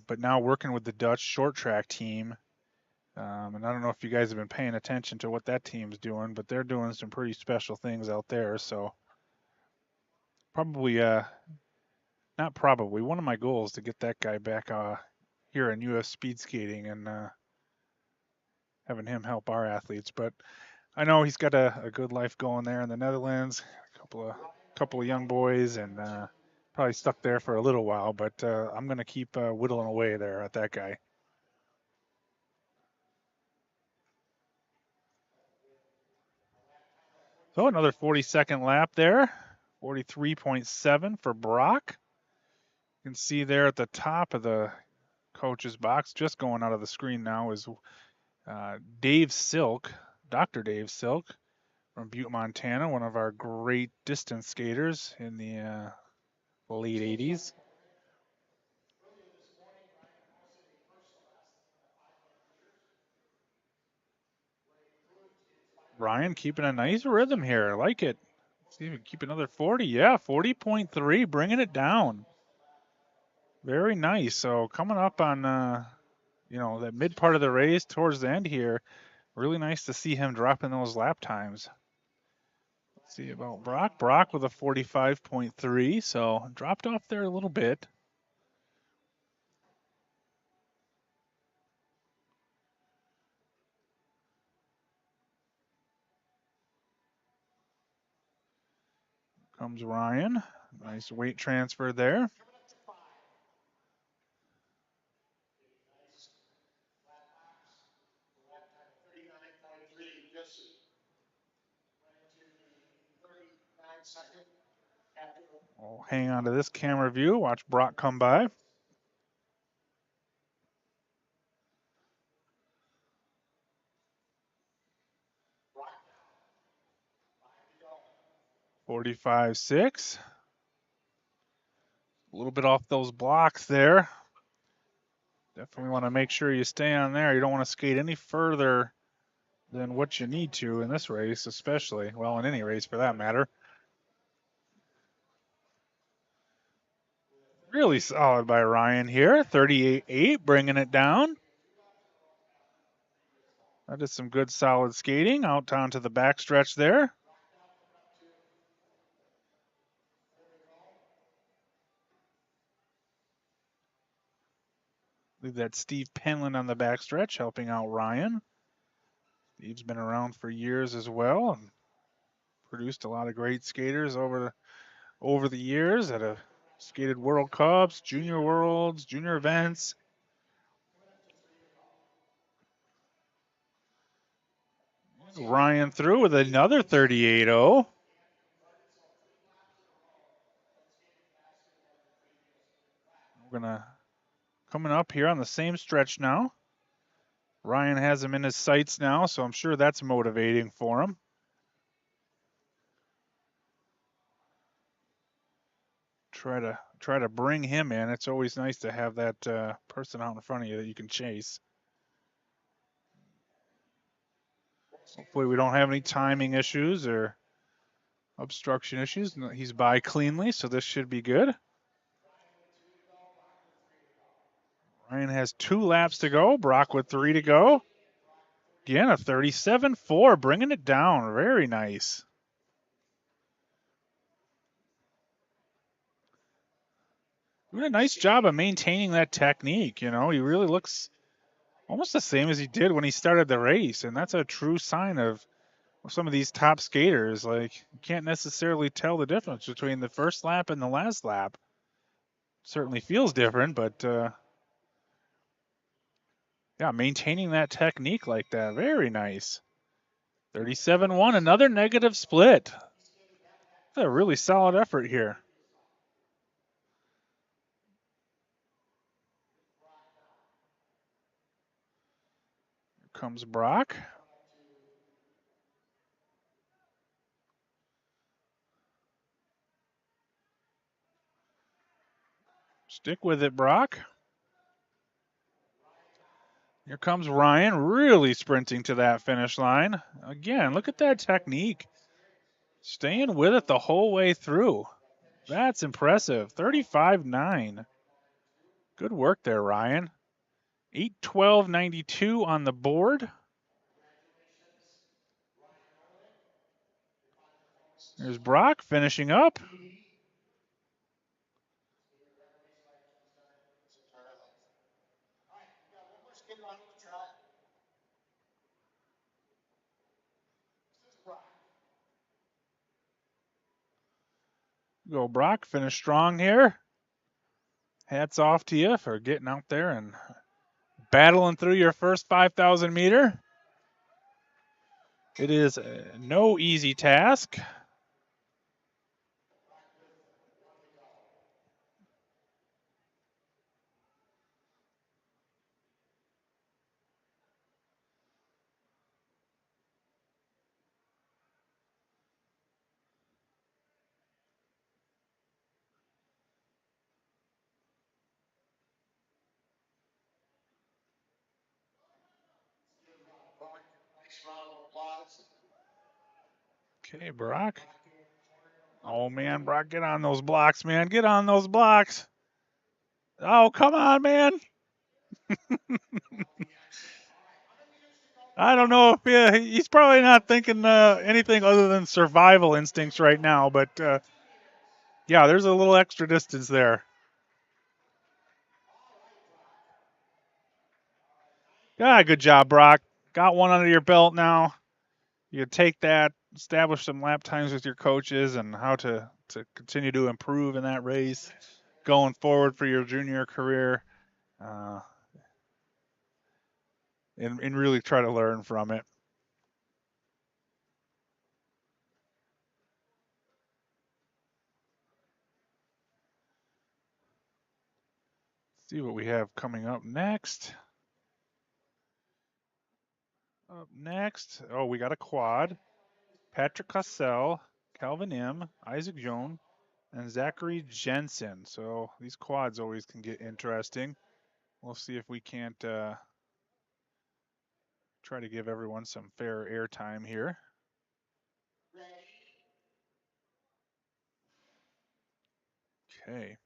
But now working with the Dutch short track team. And I don't know if you guys have been paying attention to what that team's doing, but they're doing some pretty special things out there. So probably, not probably, one of my goals to get that guy back here in U.S. speed skating and having him help our athletes. But I know he's got a good life going there in the Netherlands. A couple of young boys, and probably stuck there for a little while. But I'm gonna keep whittling away there at that guy. So another 40-second lap there. 43.7 for Brock. You can see there at the top of the coach's box, just going out of the screen now, is Dave Silk, Dr. Dave Silk from Butte, Montana, one of our great distance skaters in the late 80s. Ryan keeping a nice rhythm here. I like it. See if we can keep another 40. Yeah, 40.3, bringing it down. Very nice. So coming up on, that mid part of the race towards the end here, really nice to see him dropping those lap times. Let's see about Brock. Brock with a 45.3, so dropped off there a little bit. Comes Ryan. Nice weight transfer there. We'll hang on to this camera view. Watch Brock come by. .45.6. A little bit off those blocks there. Definitely want to make sure you stay on there. You don't want to skate any further than what you need to in this race, especially. Well, in any race for that matter. Really solid by Ryan here. 38.8, bringing it down. That is some good solid skating out onto the backstretch there. Leave that Steve Penland on the backstretch helping out Ryan. Steve's been around for years as well and produced a lot of great skaters over the years that have skated World Cups, Junior Worlds, Junior events. Ryan through with another 38.0. We're gonna coming up here on the same stretch now. Ryan has him in his sights now, so I'm sure that's motivating for him. Try to bring him in. It's always nice to have that person out in front of you that you can chase. Hopefully we don't have any timing issues or obstruction issues. He's by cleanly, so this should be good. Ryan has 2 laps to go. Brock with 3 to go. Again, a 37.4, bringing it down. Very nice. Doing a nice job of maintaining that technique. He really looks almost the same as he did when he started the race, and that's a true sign of some of these top skaters. Like, you can't necessarily tell the difference between the first lap and the last lap. Certainly feels different, but yeah, maintaining that technique like that, very nice. 37.1, another negative split. That's a really solid effort here. Here comes Brock. Stick with it, Brock. Here comes Ryan, really sprinting to that finish line. Again, look at that technique. Staying with it the whole way through. That's impressive. 35.9. Good work there, Ryan. 8:12.92 on the board. There's Brock finishing up. Go Brock, finish strong here. Hats off to you for getting out there and battling through your first 5,000 meter. It is no easy task. Okay, Brock. Oh, man, Brock, get on those blocks, man. Get on those blocks. Oh, come on, man. I don't know if he's probably not thinking anything other than survival instincts right now, but yeah, there's a little extra distance there. Yeah, good job, Brock. Got one under your belt now. You take that, establish some lap times with your coaches and how to continue to improve in that race going forward for your junior career, uh, and really try to learn from it. See what we have coming up next. Up next, oh, we got a quad. Patrick Cassell, Calvin M, Isaac Jones, and Zachary Jensen. So these quads always can get interesting. We'll see if we can't try to give everyone some fair airtime here. Okay.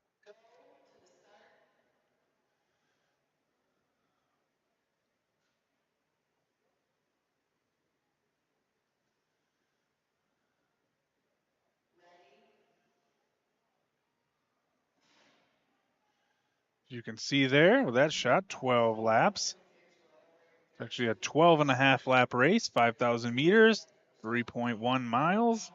You can see there with that shot, 12 laps. It's actually a 12 and a half lap race, 5,000 meters, 3.1 miles.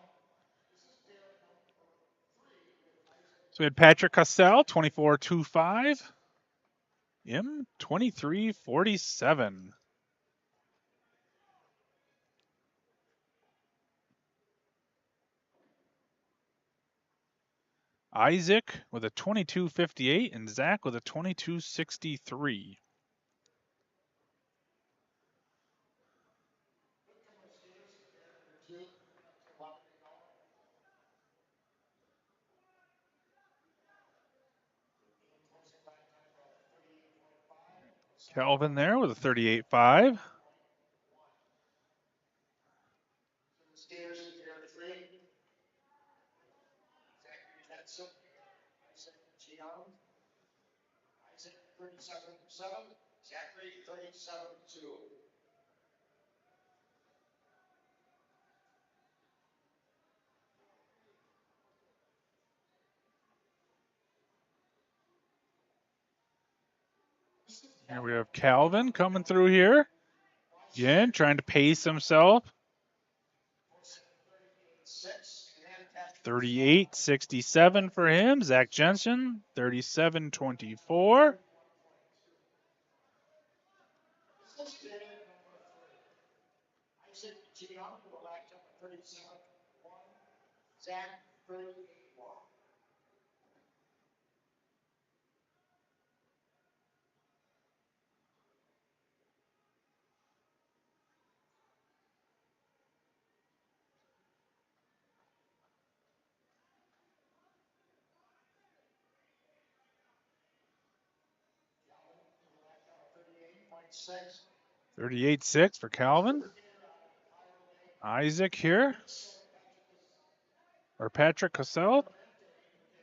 So we had Patrick Cassell, 24.25. M, 23.47. Isaac with a 22.58 and Zach with a 22.63. Calvin there with a 38.5. Here we have Calvin coming through here. Again, trying to pace himself. 38.67 for him. Zach Jensen, 37.24. $38.6 for Calvin. Isaac here. Or Patrick Cassell.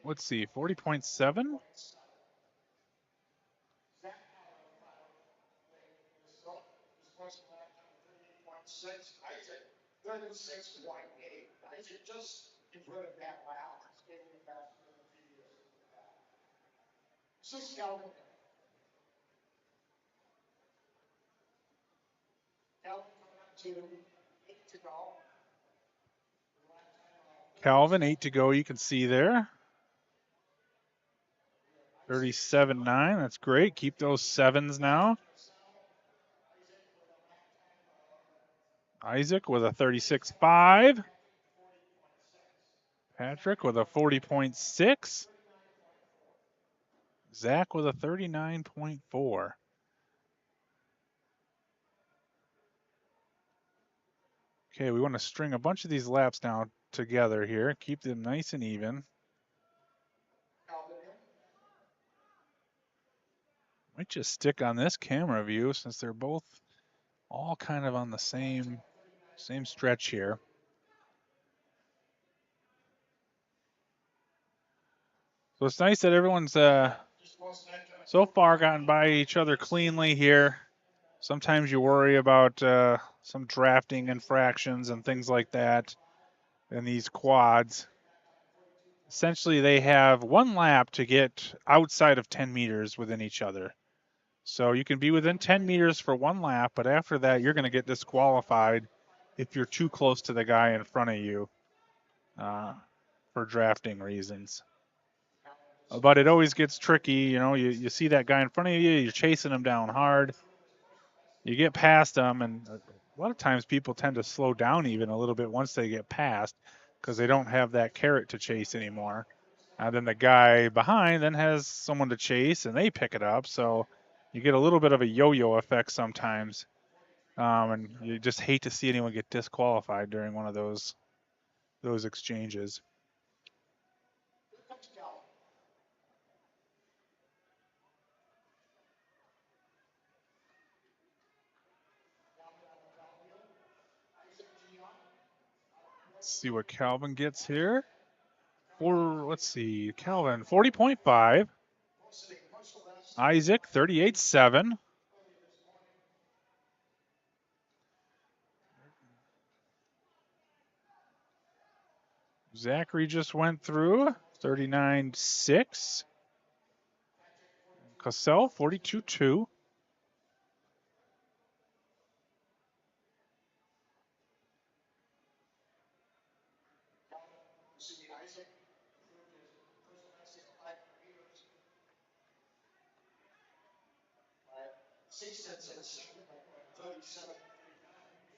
Let's see, 40.7. Calvin, 8 to go, you can see there. 37.9, that's great. Keep those sevens now. Isaac with a 36.5. Patrick with a 40.6. Zach with a 39.4. Okay, we want to string a bunch of these laps now together here. Keep them nice and even. Might just stick on this camera view since they're both all kind of on the same stretch here. So it's nice that everyone's so far gotten by each other cleanly here. Sometimes you worry about some drafting infractions and things like that in these quads. Essentially, they have one lap to get outside of 10 meters within each other. So you can be within 10 meters for one lap, but after that, you're going to get disqualified if you're too close to the guy in front of you for drafting reasons. But it always gets tricky. You know, you see that guy in front of you, you're chasing him down hard. You get past them, and a lot of times people tend to slow down even a little bit once they get past because they don't have that carrot to chase anymore. And then the guy behind then has someone to chase, and they pick it up. So you get a little bit of a yo-yo effect sometimes, and you just hate to see anyone get disqualified during one of those exchanges. Let's see what Calvin gets here. Let's see, Calvin 40.5. Isaac 38.7. Zachary just went through 39.6. Cassell 42.2.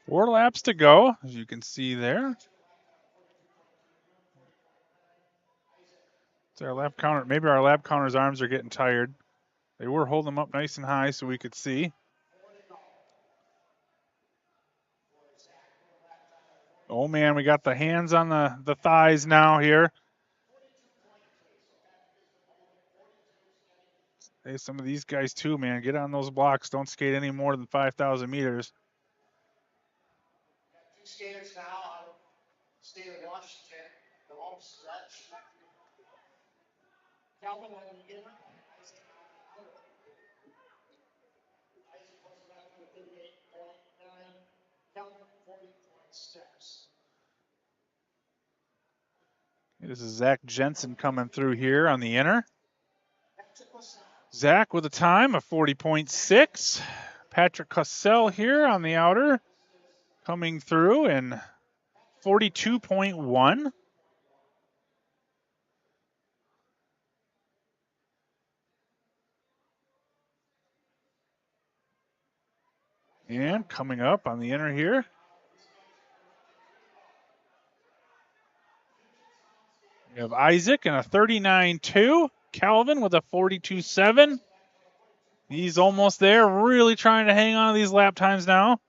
Four laps to go, as you can see there. It's our lap counter. Maybe our lap counter's arms are getting tired. They were holding them up nice and high so we could see. Oh man, we got the hands on the thighs now here. Hey, some of these guys too, man. Get on those blocks. Don't skate any more than 5,000 meters. Two skaters now out of the state of Washington, the home stretch. Calvin on the inner. Isaac was back to 38.9. Calvin 40.6. This is Zach Jensen coming through here on the inner. Zach with a time of 40.6. Patrick Cassell here on the outer coming through in 42.1. And coming up on the inner here, we have Isaac in a 39.2. Calvin with a 42.7. He's almost there, really trying to hang on to these lap times now.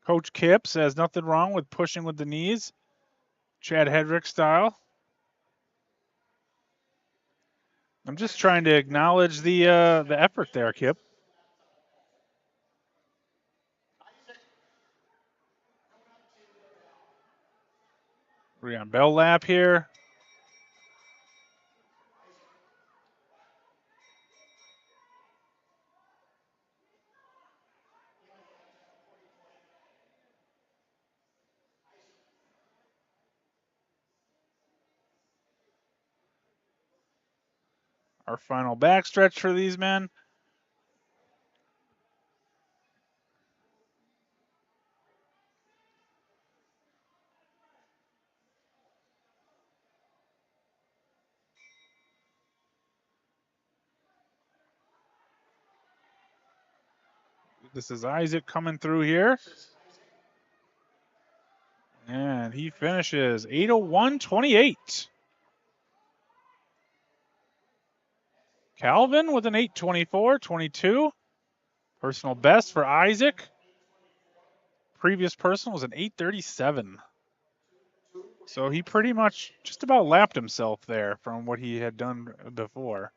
Coach Kipp says nothing wrong with pushing with the knees, Chad Hedrick style. I'm just trying to acknowledge the effort there, Kipp. We're on bell lap here. Our final backstretch for these men. This is Isaac coming through here. And he finishes 8:01.28. Calvin with an 8:24.22. Personal best for Isaac. Previous personal was an 8:37. So he pretty much just about lapped himself there from what he had done before.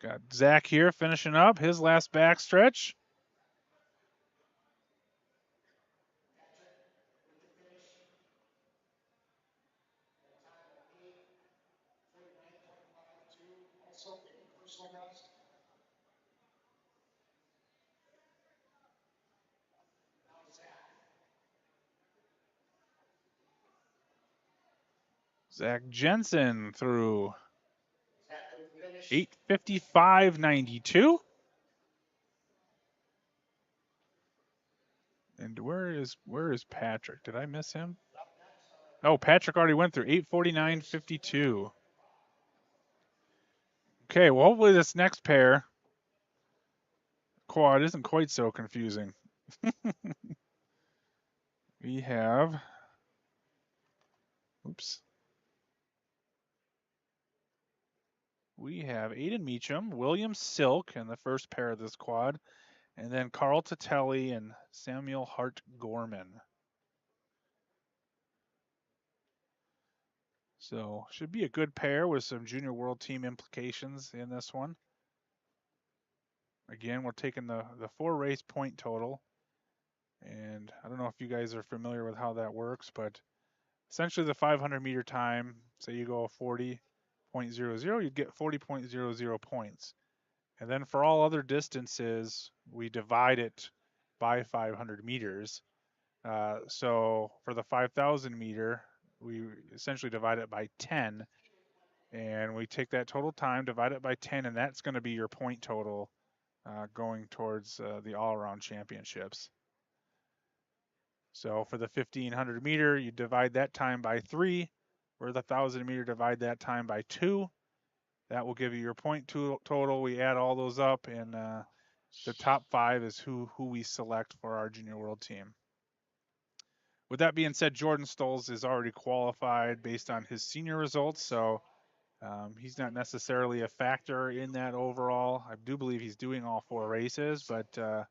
Got Zach here finishing up his last backstretch. Zach Jensen through 8:55.92. And where is Patrick? Did I miss him? Oh, Patrick already went through 8:49.52. Okay, well hopefully this next pair quad isn't quite so confusing. We have Aiden Meacham, William Silk in the first pair of this quad, and then Carl Tatelli and Samuel Hart Gorman. So should be a good pair with some Junior World Team implications in this one. Again, we're taking the 4 race point total. And I don't know if you guys are familiar with how that works, but essentially the 500 meter time, say you go 40.00, you'd get 40.00 points. And then for all other distances, we divide it by 500 meters. So for the 5,000 meter, we essentially divide it by 10, and we take that total time, divide it by 10, and that's going to be your point total going towards the all-around championships. So for the 1,500 meter, you divide that time by 3. For the 1,000 meter, divide that time by 2. That will give you your point total. We add all those up, and the top 5 is who we select for our Junior World Team. With that being said, Jordan Stolz is already qualified based on his senior results, so he's not necessarily a factor in that overall. I do believe he's doing all 4 races, but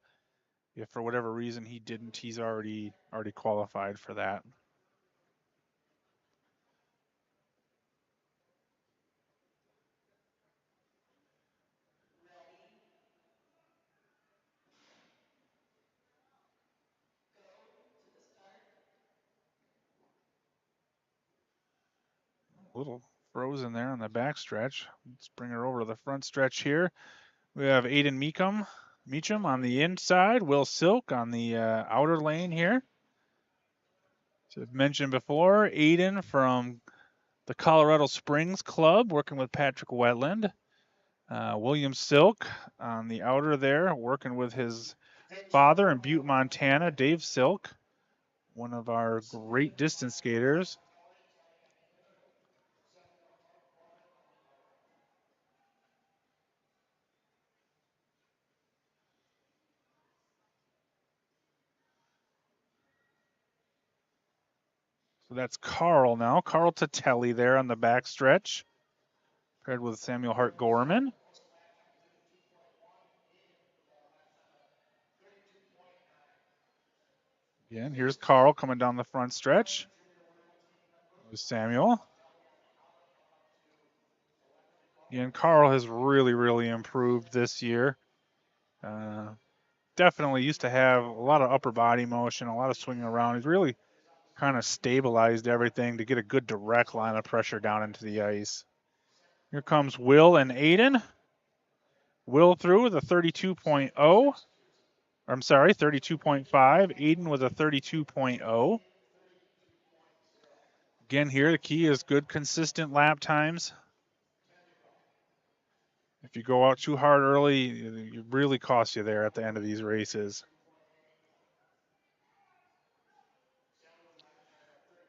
if for whatever reason he didn't, he's already qualified for that. A little frozen there on the back stretch. Let's bring her over to the front stretch here. We have Aiden Meacham on the inside, Will Silk on the outer lane here. So I've mentioned before, Aiden from the Colorado Springs Club, working with Patrick Wetland. William Silk on the outer there, working with his father in Butte, Montana, Dave Silk, one of our great distance skaters. So that's Carl now. Carl Tatelli there on the back stretch, paired with Samuel Hart Gorman. Again, here's Carl coming down the front stretch with Samuel. And Carl has really improved this year. Definitely used to have a lot of upper body motion, a lot of swinging around. He's really kind of stabilized everything to get a good direct line of pressure down into the ice. Here comes Will and Aiden. Will through with a 32.0. I'm sorry, 32.5. Aiden with a 32.0. Again, here the key is good, consistent lap times. If you go out too hard early, it really costs you there at the end of these races.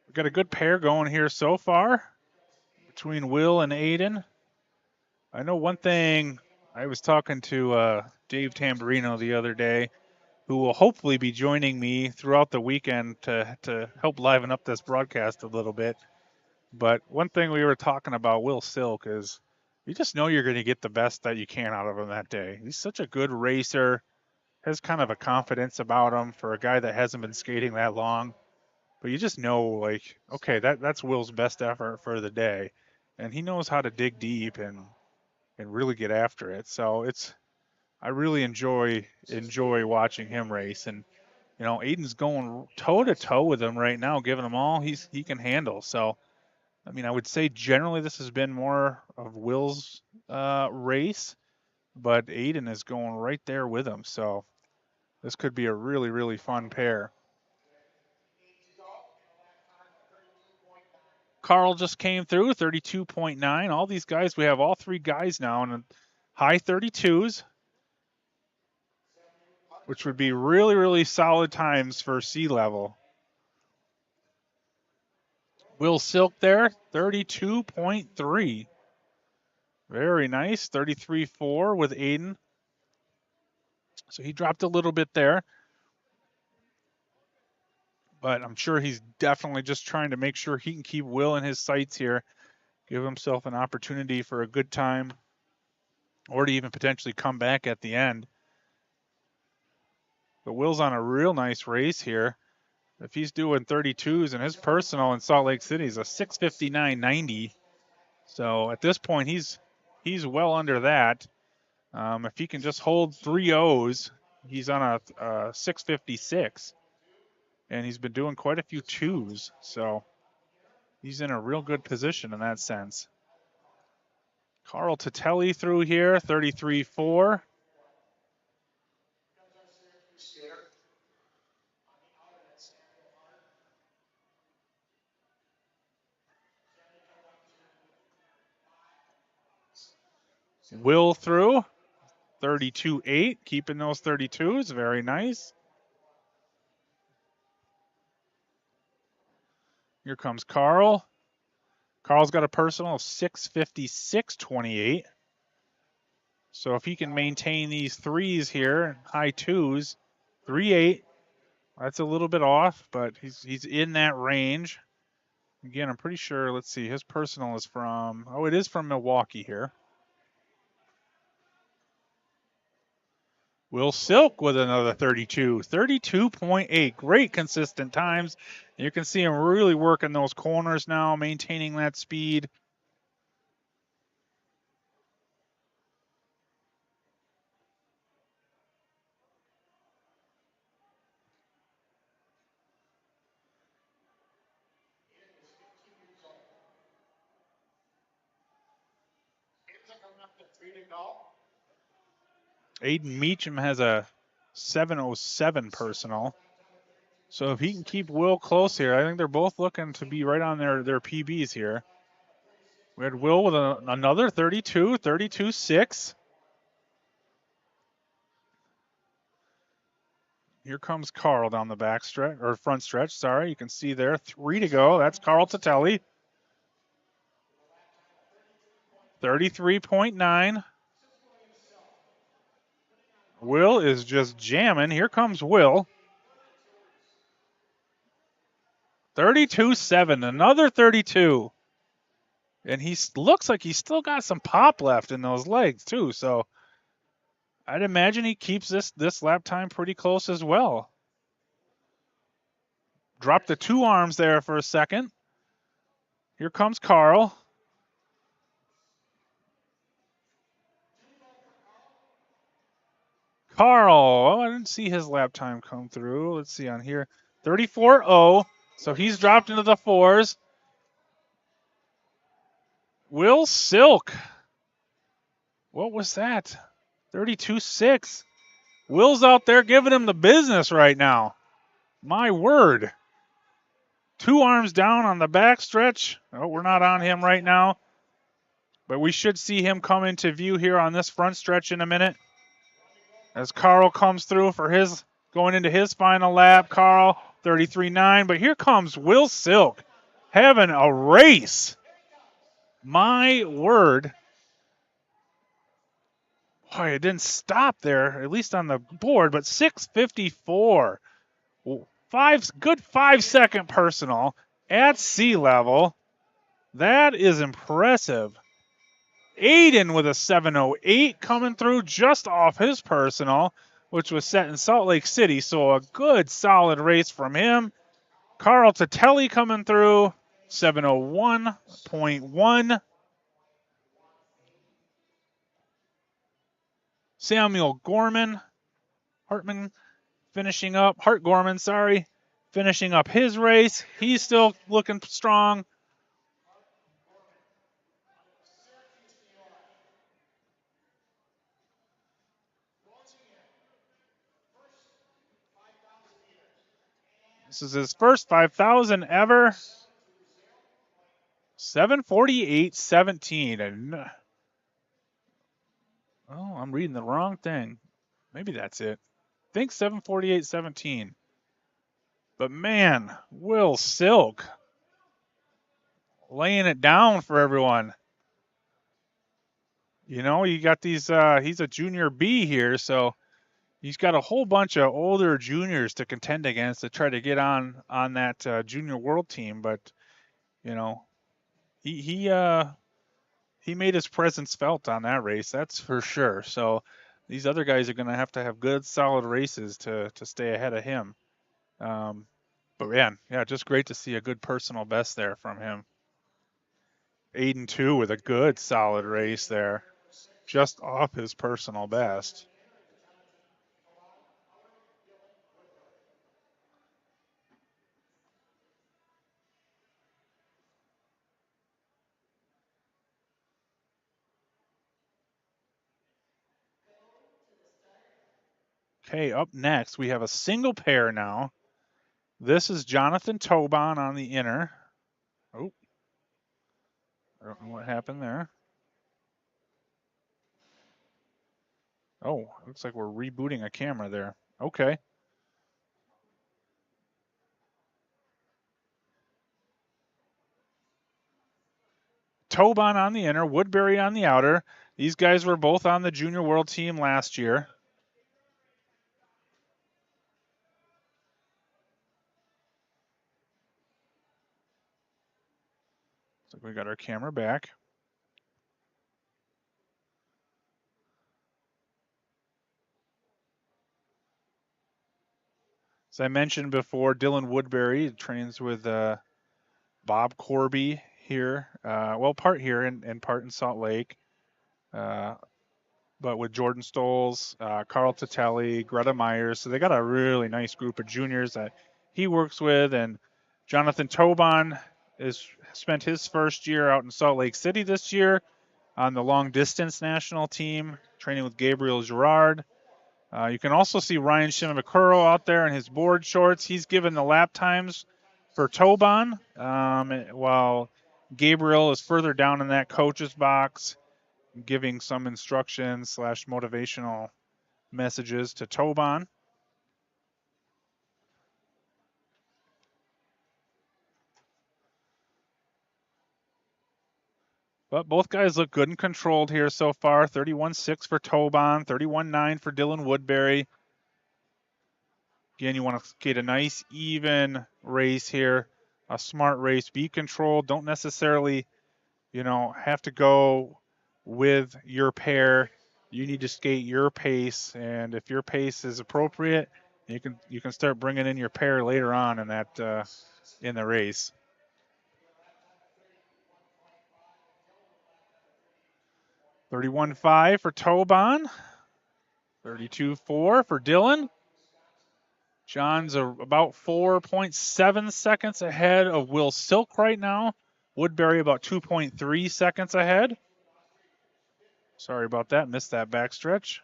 We've got a good pair going here so far between Will and Aiden. I know one thing, I was talking to Dave Tamburino the other day, who will hopefully be joining me throughout the weekend to help liven up this broadcast a little bit. But one thing we were talking about Will Silk is you just know you're going to get the best that you can out of him that day. He's such a good racer. has kind of a confidence about him for a guy that hasn't been skating that long. But you just know, like, okay, that's Will's best effort for the day, and he knows how to dig deep and really get after it. So I really enjoy watching him race, and Aiden's going toe to toe with him right now, giving him all he can handle. So I mean, I would say generally this has been more of Will's race, but Aiden is going right there with him. So this could be a really, really fun pair. Carl just came through, 32.9. All these guys, we have all three guys now in high 32s, which would be really, really solid times for sea level. Will Silk there, 32.3. Very nice, 33.4 with Aiden. So he dropped a little bit there. But I'm sure he's definitely just trying to make sure he can keep Will in his sights here, give himself an opportunity for a good time, or to even potentially come back at the end. But Will's on a real nice race here. If he's doing 32s, and his personal in Salt Lake City is a 6:59.90. So at this point, he's well under that. If he can just hold 3 O's, he's on a 6:56. And he's been doing quite a few 2s. So he's in a real good position in that sense. Carl Tatelli through here, 33.4. Will through, 32.8, keeping those 32s, very nice. Here comes Carl. Carl's got a personal of 6:56.28. So if he can maintain these 3s here, high 2s, 3.8, that's a little bit off, but he's in that range. Again, I'm pretty sure, let's see, his personal is from, it is from Milwaukee here. Will Silk with another 32, 32.8. Great consistent times. You can see him really working those corners now, maintaining that speed. Aiden Meacham has a 7:07 personal. So if he can keep Will close here, I think they're both looking to be right on their PBs here. We had Will with another 32, 32.6. Here comes Carl down the back stretch, or front stretch, sorry. You can see there, 3 to go. That's Carl Tatelli. 33.9. Will is just jamming. Here comes Will. 32.7, another 32. And he looks like he's still got some pop left in those legs, too. So I'd imagine he keeps this lap time pretty close as well. Dropped the 2 arms there for a second. Here comes Carl. I didn't see his lap time come through. Let's see on here. 34.0. So he's dropped into the 4s. Will Silk. What was that? 32.6. Will's out there giving him the business right now. My word. 2 arms down on the back stretch. Oh, we're not on him right now. But we should see him come into view here on this front stretch in a minute. As Carl comes through for his, going into his final lap. Carl, 33.9. But here comes Will Silk having a race. My word. Boy, it didn't stop there, at least on the board, but 6:54. Good 5-second personal at sea level. That is impressive. Aiden with a 7:08 coming through just off his personal. which was set in Salt Lake City. So a good, solid race from him. Carl Tatelli coming through, 7:01.1. Samuel Hartman finishing up. Hart Gorman, sorry, finishing up his race. He's still looking strong. This is his first 5,000 ever. 7:48.17. And oh, I'm reading the wrong thing. Maybe that's it. I think 7:48.17. But man, Will Silk laying it down for everyone. You know, you got these. He's a junior B here, so he's got a whole bunch of older juniors to contend against to try to get on that junior world team. But you know, he made his presence felt on that race, that's for sure. So these other guys are going to have good, solid races to stay ahead of him. But man, yeah, just great to see a good personal best there from him. 8-2 with a good, solid race there, just off his personal best. Okay, up next, we have a single pair now. This is Jonathan Tobon on the inner. Oh, I don't know what happened there. Oh, looks like we're rebooting a camera there. Okay. Tobon on the inner, Woodbury on the outer. These guys were both on the Junior World team last year. So we got our camera back. As I mentioned before, Dylan Woodbury trains with Bob Corby here. Well, part here and part in Salt Lake. But with Jordan Stoles, Carl Tatelli, Greta Myers. So they got a really nice group of juniors that he works with. And Jonathan Tobon has spent his first year out in Salt Lake City this year on the long distance national team, training with Gabriel Girard. You can also see Ryan Shimabukuro out there in his board shorts. He's given the lap times for Tobon, while Gabriel is further down in that coach's box, giving some instructions / motivational messages to Tobon. But both guys look good and controlled here so far. 31.6 for Tobon, 31.9 for Dylan Woodbury. Again, you want to get a nice, even race here, a smart race. Be controlled. Don't necessarily, have to go with your pair. You need to skate your pace, and if your pace is appropriate, you can start bringing in your pair later on in that in the race. 31.5 for Tobon. 32.4 for Dylan. John's about 4.7 seconds ahead of Will Silk right now. Woodbury about 2.3 seconds ahead. Sorry about that. Missed that backstretch.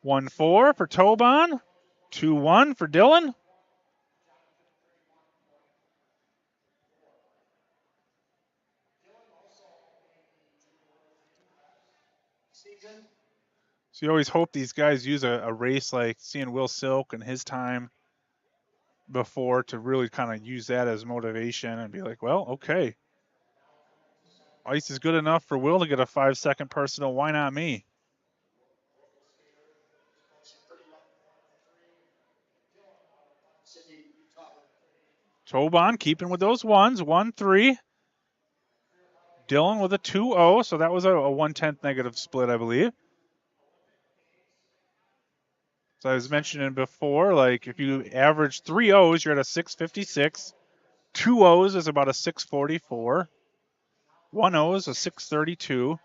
One 4 for Tobon. 2-1 for Dylan. So you always hope these guys use a race like seeing Will Silk and his time before to really kind of use that as motivation and be like, well, okay. Ice is good enough for Will to get a 5-second personal. Why not me? Tobon keeping with those ones. 1-3. Dylan with a 2-0, so that was a 1/10 negative split, I believe. So I was mentioning before, like if you average 3 O's, you're at a 656. 2 O's is about a 644. 1 O is a 632.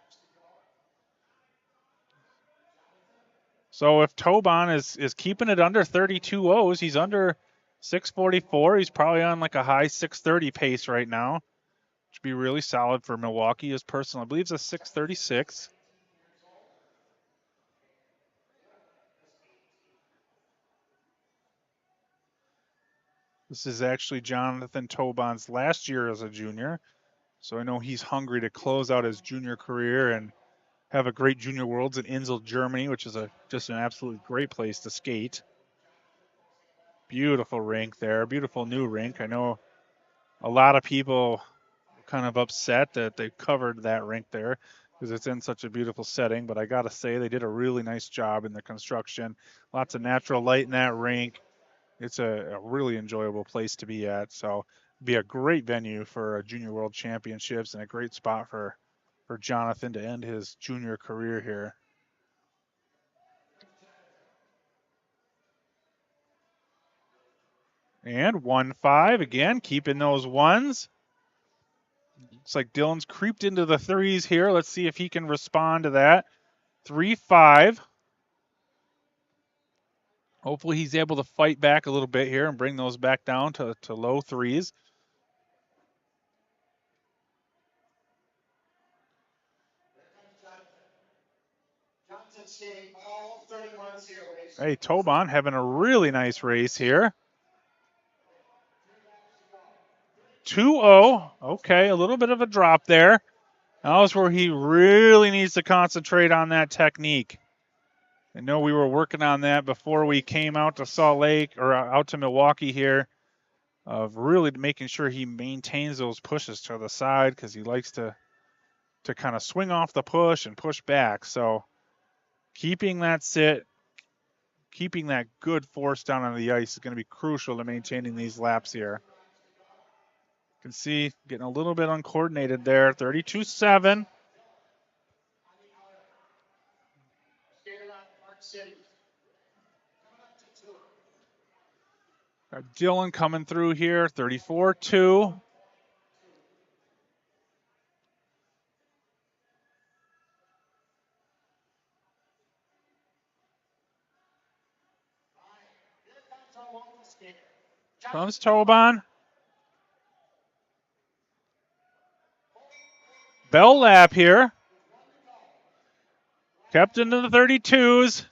So if Tobon is keeping it under 32 O's, he's under 644. He's probably on like a high 630 pace right now. Which would be really solid for Milwaukee. His personal, I believe, is a 636. This is actually Jonathan Tobon's last year as a junior. So I know he's hungry to close out his junior career and have a great junior worlds in Insel, Germany, which is just an absolutely great place to skate. Beautiful rink there, beautiful new rink. I know a lot of people were kind of upset that they covered that rink there because it's in such a beautiful setting, but I gotta say they did a really nice job in the construction. Lots of natural light in that rink. It's a really enjoyable place to be at. So be a great venue for Junior World Championships and a great spot for Jonathan to end his junior career here. And 1-5 again, keeping those ones. Looks like Dylan's creeped into the threes here. Let's see if he can respond to that. 3-5. Hopefully he's able to fight back a little bit here and bring those back down to low threes. Hey, Tobon having a really nice race here. 2-0. Okay, a little bit of a drop there. That was where he really needs to concentrate on that technique. I know we were working on that before we came out to Salt Lake or out to Milwaukee here, of really making sure he maintains those pushes to the side because he likes to kind of swing off the push and push back. So keeping that sit, keeping that good force down on the ice is going to be crucial to maintaining these laps here. You can see getting a little bit uncoordinated there. 32-7. Got Dylan coming through here. 34-2. Comes Tobon. Bell lap here. Kept into the 32s.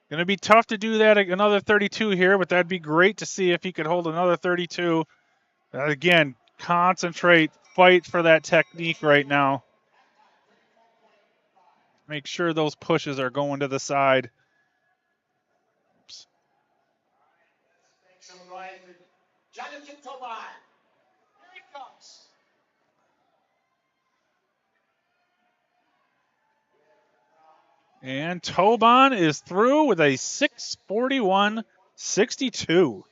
Going to be tough to do that another 32 here, but that'd be great to see if he could hold another 32. Again, concentrate, fight for that technique right now. Make sure those pushes are going to the side. Oops. Jonathan Tobon. Here he comes. And Tobon is through with a 6:41.62.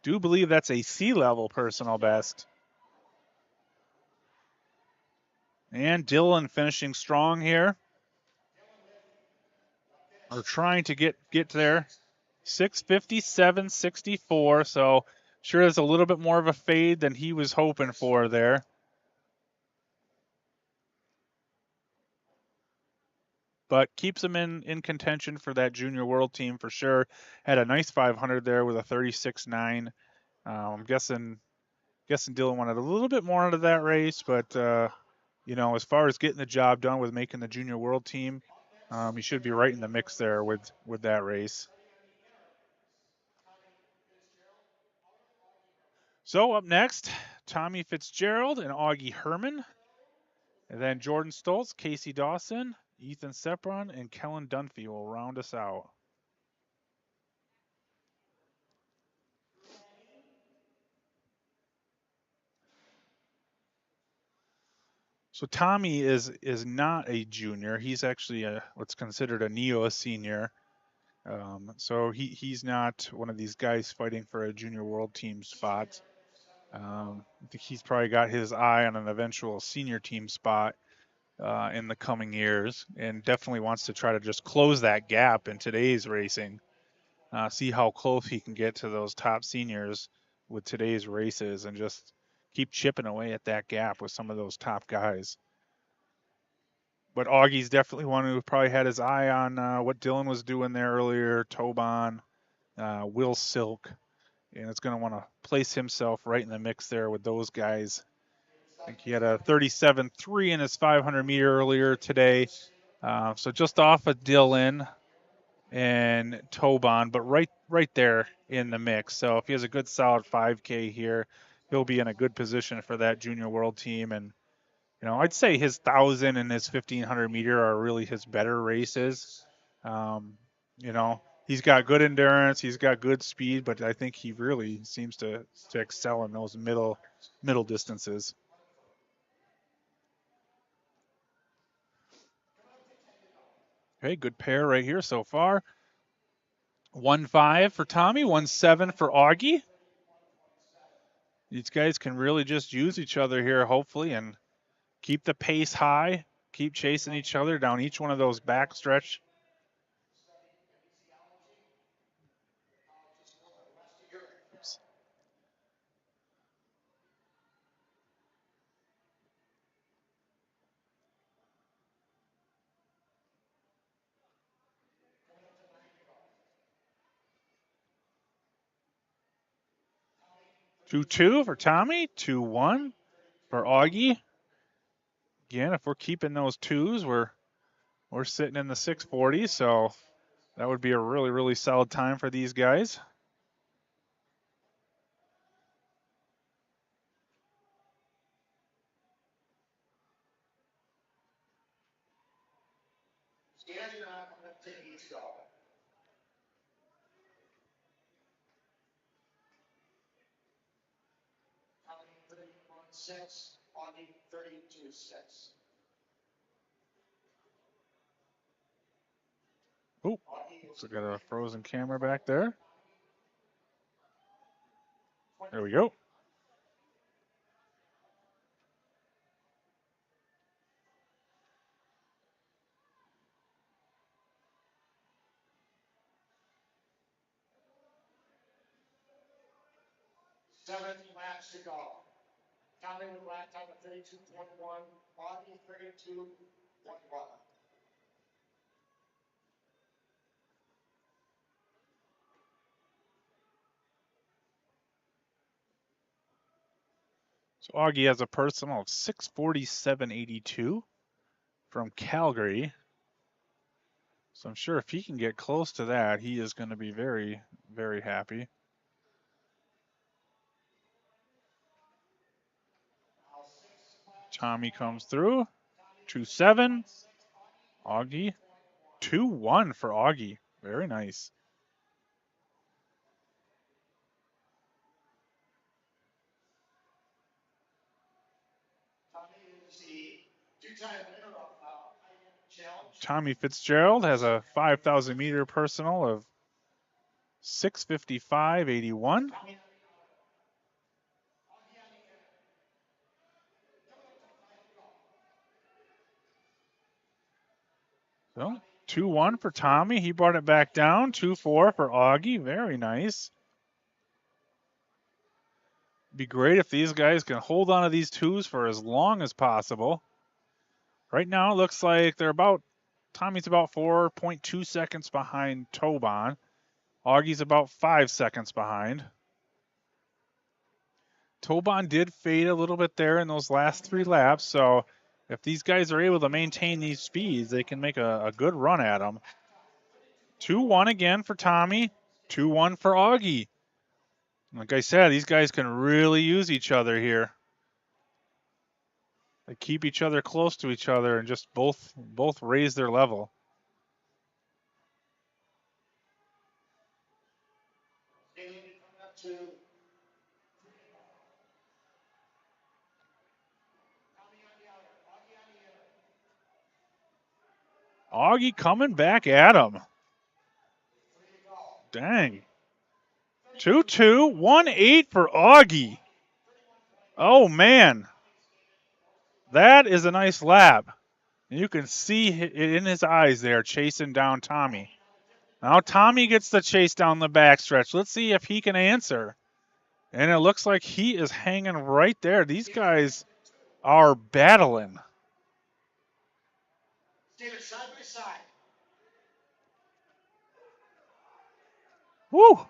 Do believe that's a C-level personal best. And Dylan finishing strong here. Or trying to get there. 6:57.64. So sure there's a little bit more of a fade than he was hoping for there. But keeps him in contention for that junior world team for sure. Had a nice 500 there with a 36.9. I'm guessing Dylan wanted a little bit more out of that race, but as far as getting the job done with making the junior world team, he should be right in the mix there with that race. So up next, Tommy Fitzgerald and Augie Herman. And then Jordan Stoltz, Casey Dawson, Ethan Sepron, and Kellen Dunphy will round us out. So Tommy is not a junior. He's actually what's considered a neo senior. So he's not one of these guys fighting for a junior world team spot. I think he's probably got his eye on an eventual senior team spot in the coming years, and definitely wants to try to just close that gap in today's racing. See how close he can get to those top seniors with today's races, and just keep chipping away at that gap with some of those top guys. But Augie's definitely one who probably had his eye on what Dylan was doing there earlier, Tobon, Will Silk, and it's going to want to place himself right in the mix there with those guys. I think he had a 37.3 in his 500 meter earlier today. So just off of Dylan and Tobon, but right there in the mix. So if he has a good solid 5K here, he'll be in a good position for that junior world team. And I'd say his 1,000 and his 1,500 meter are really his better races. He's got good endurance, he's got good speed, but I think he really seems to excel in those middle distances. Okay, good pair right here so far. 1.5 for Tommy, 1.7 for Augie. These guys can really just use each other here, hopefully, and keep the pace high, keep chasing each other down each one of those backstretch. Oops. Two 2 for Tommy, 2-1 for Augie. Again, if we're keeping those twos, we're sitting in the 640, so that would be a really, really solid time for these guys. Augie 32.6. Oh, so got a frozen camera back there. There we go. Seven laps to go. Tommy with lap time of 32.1. Augie 32.1. So Augie has a personal of 6:47.82 from Calgary. So I'm sure if he can get close to that, he is going to be very, very happy. Tommy comes through. 2.7. Augie. 2.1 for Augie. Very nice. Tommy Fitzgerald has a 5,000 meter personal of 6:55.81. So 2.1 for Tommy. He brought it back down. 2.4 for Augie. Very nice. Be great if these guys can hold on to these twos for as long as possible. Right now, it looks like Tommy's about 4.2 seconds behind Tobon. Augie's about 5 seconds behind. Tobon did fade a little bit there in those last 3 laps, so if these guys are able to maintain these speeds, they can make a good run at them. 2.1 again for Tommy, 2.1 for Augie. Like I said, these guys can really use each other here. They keep each other close to each other and just both raise their level. Augie coming back at him. Dang. 2-2, 1-8 for Augie. Oh, man. That is a nice lap. You can see it in his eyes there, chasing down Tommy. Now Tommy gets the chase down the backstretch. Let's see if he can answer. And it looks like he is hanging right there. These guys are battling. Steven, side by side. Woo!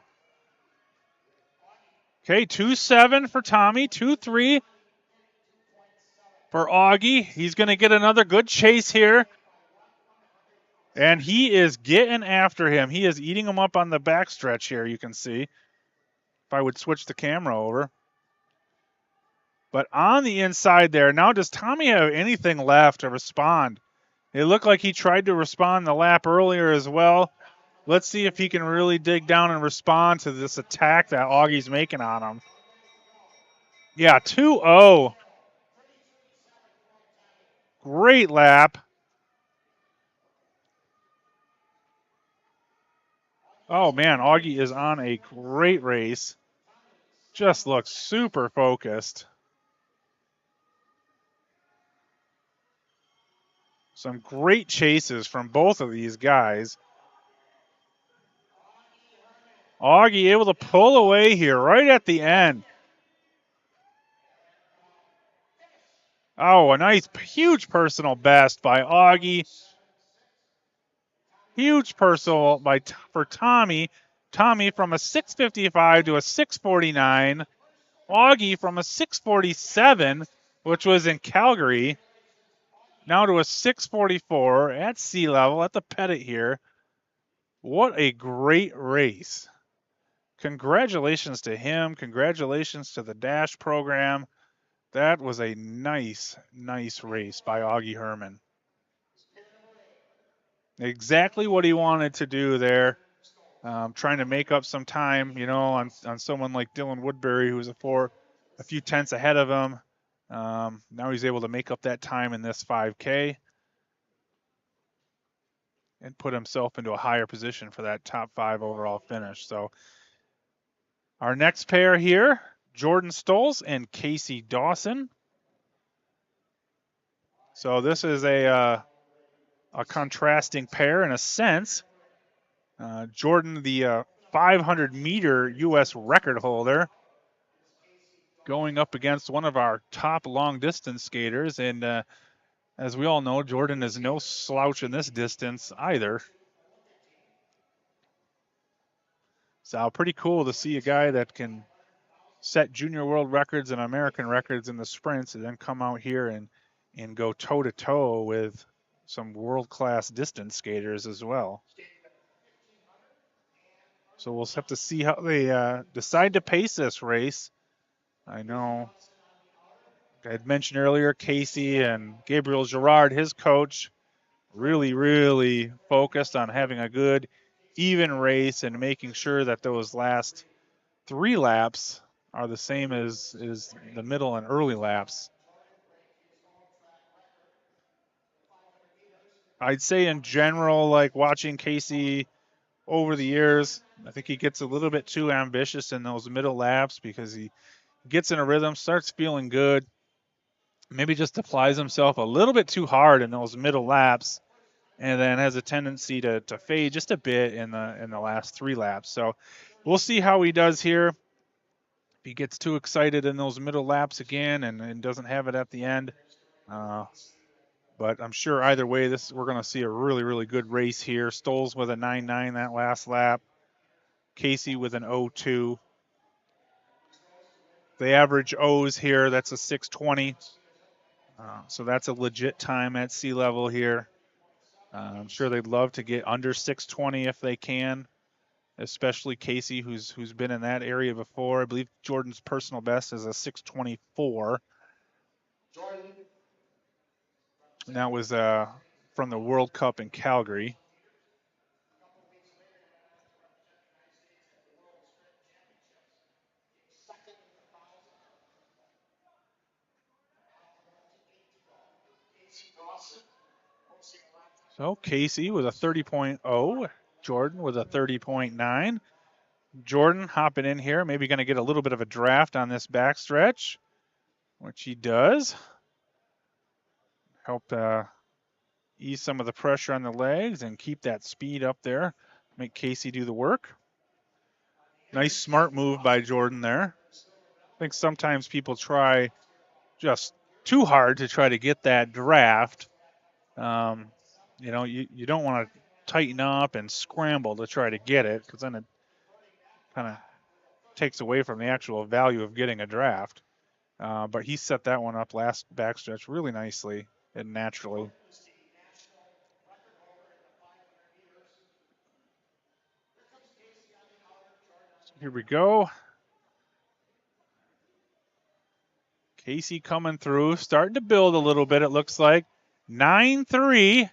Okay, 2-7 for Tommy, 2-3 for Augie. He's going to get another good chase here. And he is getting after him. He is eating him up on the backstretch here, you can see. If I would switch the camera over. But on the inside there, now does Tommy have anything left to respond? It looked like he tried to respond the lap earlier as well. Let's see if he can really dig down and respond to this attack that Augie's making on him. Yeah, 2-0. Great lap. Oh, man, Augie is on a great race. Just looks super focused. Some great chases from both of these guys. Augie able to pull away here right at the end. Oh, a nice, huge personal best by Augie. Huge personal for Tommy. Tommy from a 6:55 to a 6:49. Augie from a 6:47, which was in Calgary, now to a 6:44 at sea level at the Pettit here. What a great race. Congratulations to him. Congratulations to the Dash program. That was a nice, nice race by Augie Herman. Exactly what he wanted to do there. Trying to make up some time, on someone like Dylan Woodbury, who's a few tenths ahead of him. Now he's able to make up that time in this 5K and put himself into a higher position for that top 5 overall finish. So our next pair here, Jordan Stolz and Casey Dawson. So this is a contrasting pair in a sense. Jordan, the 500-meter U.S. record holder, going up against one of our top long-distance skaters. And as we all know, Jordan is no slouch in this distance either. So pretty cool to see a guy that can set junior world records and American records in the sprints and then come out here and go toe-to-toe with some world-class distance skaters as well. So we'll have to see how they decide to pace this race. I know I had mentioned earlier, Casey and Gabriel Girard, his coach, really, really focused on having a good, even race and making sure that those last 3 laps are the same as the middle and early laps. I'd say in general, like watching Casey over the years, I think he gets a little bit too ambitious in those middle laps because he gets in a rhythm, starts feeling good, maybe just applies himself a little bit too hard in those middle laps, and then has a tendency to fade just a bit in the last 3 laps. So we'll see how he does here. If he gets too excited in those middle laps again and doesn't have it at the end. But I'm sure either way, we're going to see a really, really good race here. Stolz with a 9.9 that last lap. Casey with an 0.2. The average O's here, that's a 6:20. So that's a legit time at sea level here. I'm sure they'd love to get under 6:20 if they can, especially Casey, who's been in that area before. I believe Jordan's personal best is a 6:24. And that was from the World Cup in Calgary. So Casey with a 30.0. Jordan with a 30.9. Jordan hopping in here, maybe going to get a little bit of a draft on this backstretch, which he does. Help ease some of the pressure on the legs and keep that speed up there. Make Casey do the work. Nice smart move by Jordan there. I think sometimes people try just too hard to try to get that draft. You know, you don't want to tighten up and scramble to try to get it, because then it kind of takes away from the actual value of getting a draft. But he set that one up last backstretch really nicely and naturally. So here we go. Casey coming through, starting to build a little bit, it looks like. 9-3.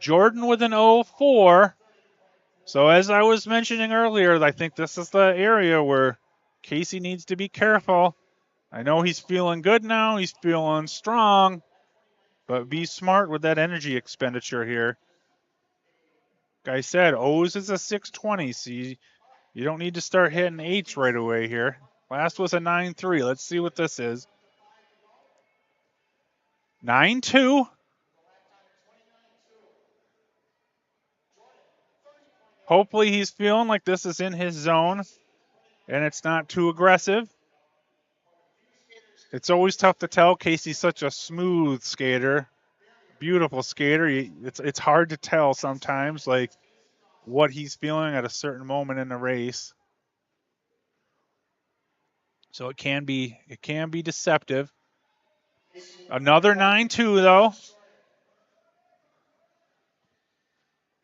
Jordan with an 0-4. So as I was mentioning earlier, I think this is the area where Casey needs to be careful. I know he's feeling good now. He's feeling strong. But be smart with that energy expenditure here. Like I said, O's is a 620, so you don't need to start hitting 8s right away here. Last was a 9-3. Let's see what this is. 9-2. Hopefully he's feeling like this is in his zone and it's not too aggressive. It's always tough to tell. Casey's such a smooth skater, beautiful skater. It's hard to tell sometimes, like, what he's feeling at a certain moment in the race. So it can be deceptive. Another 9-2 though.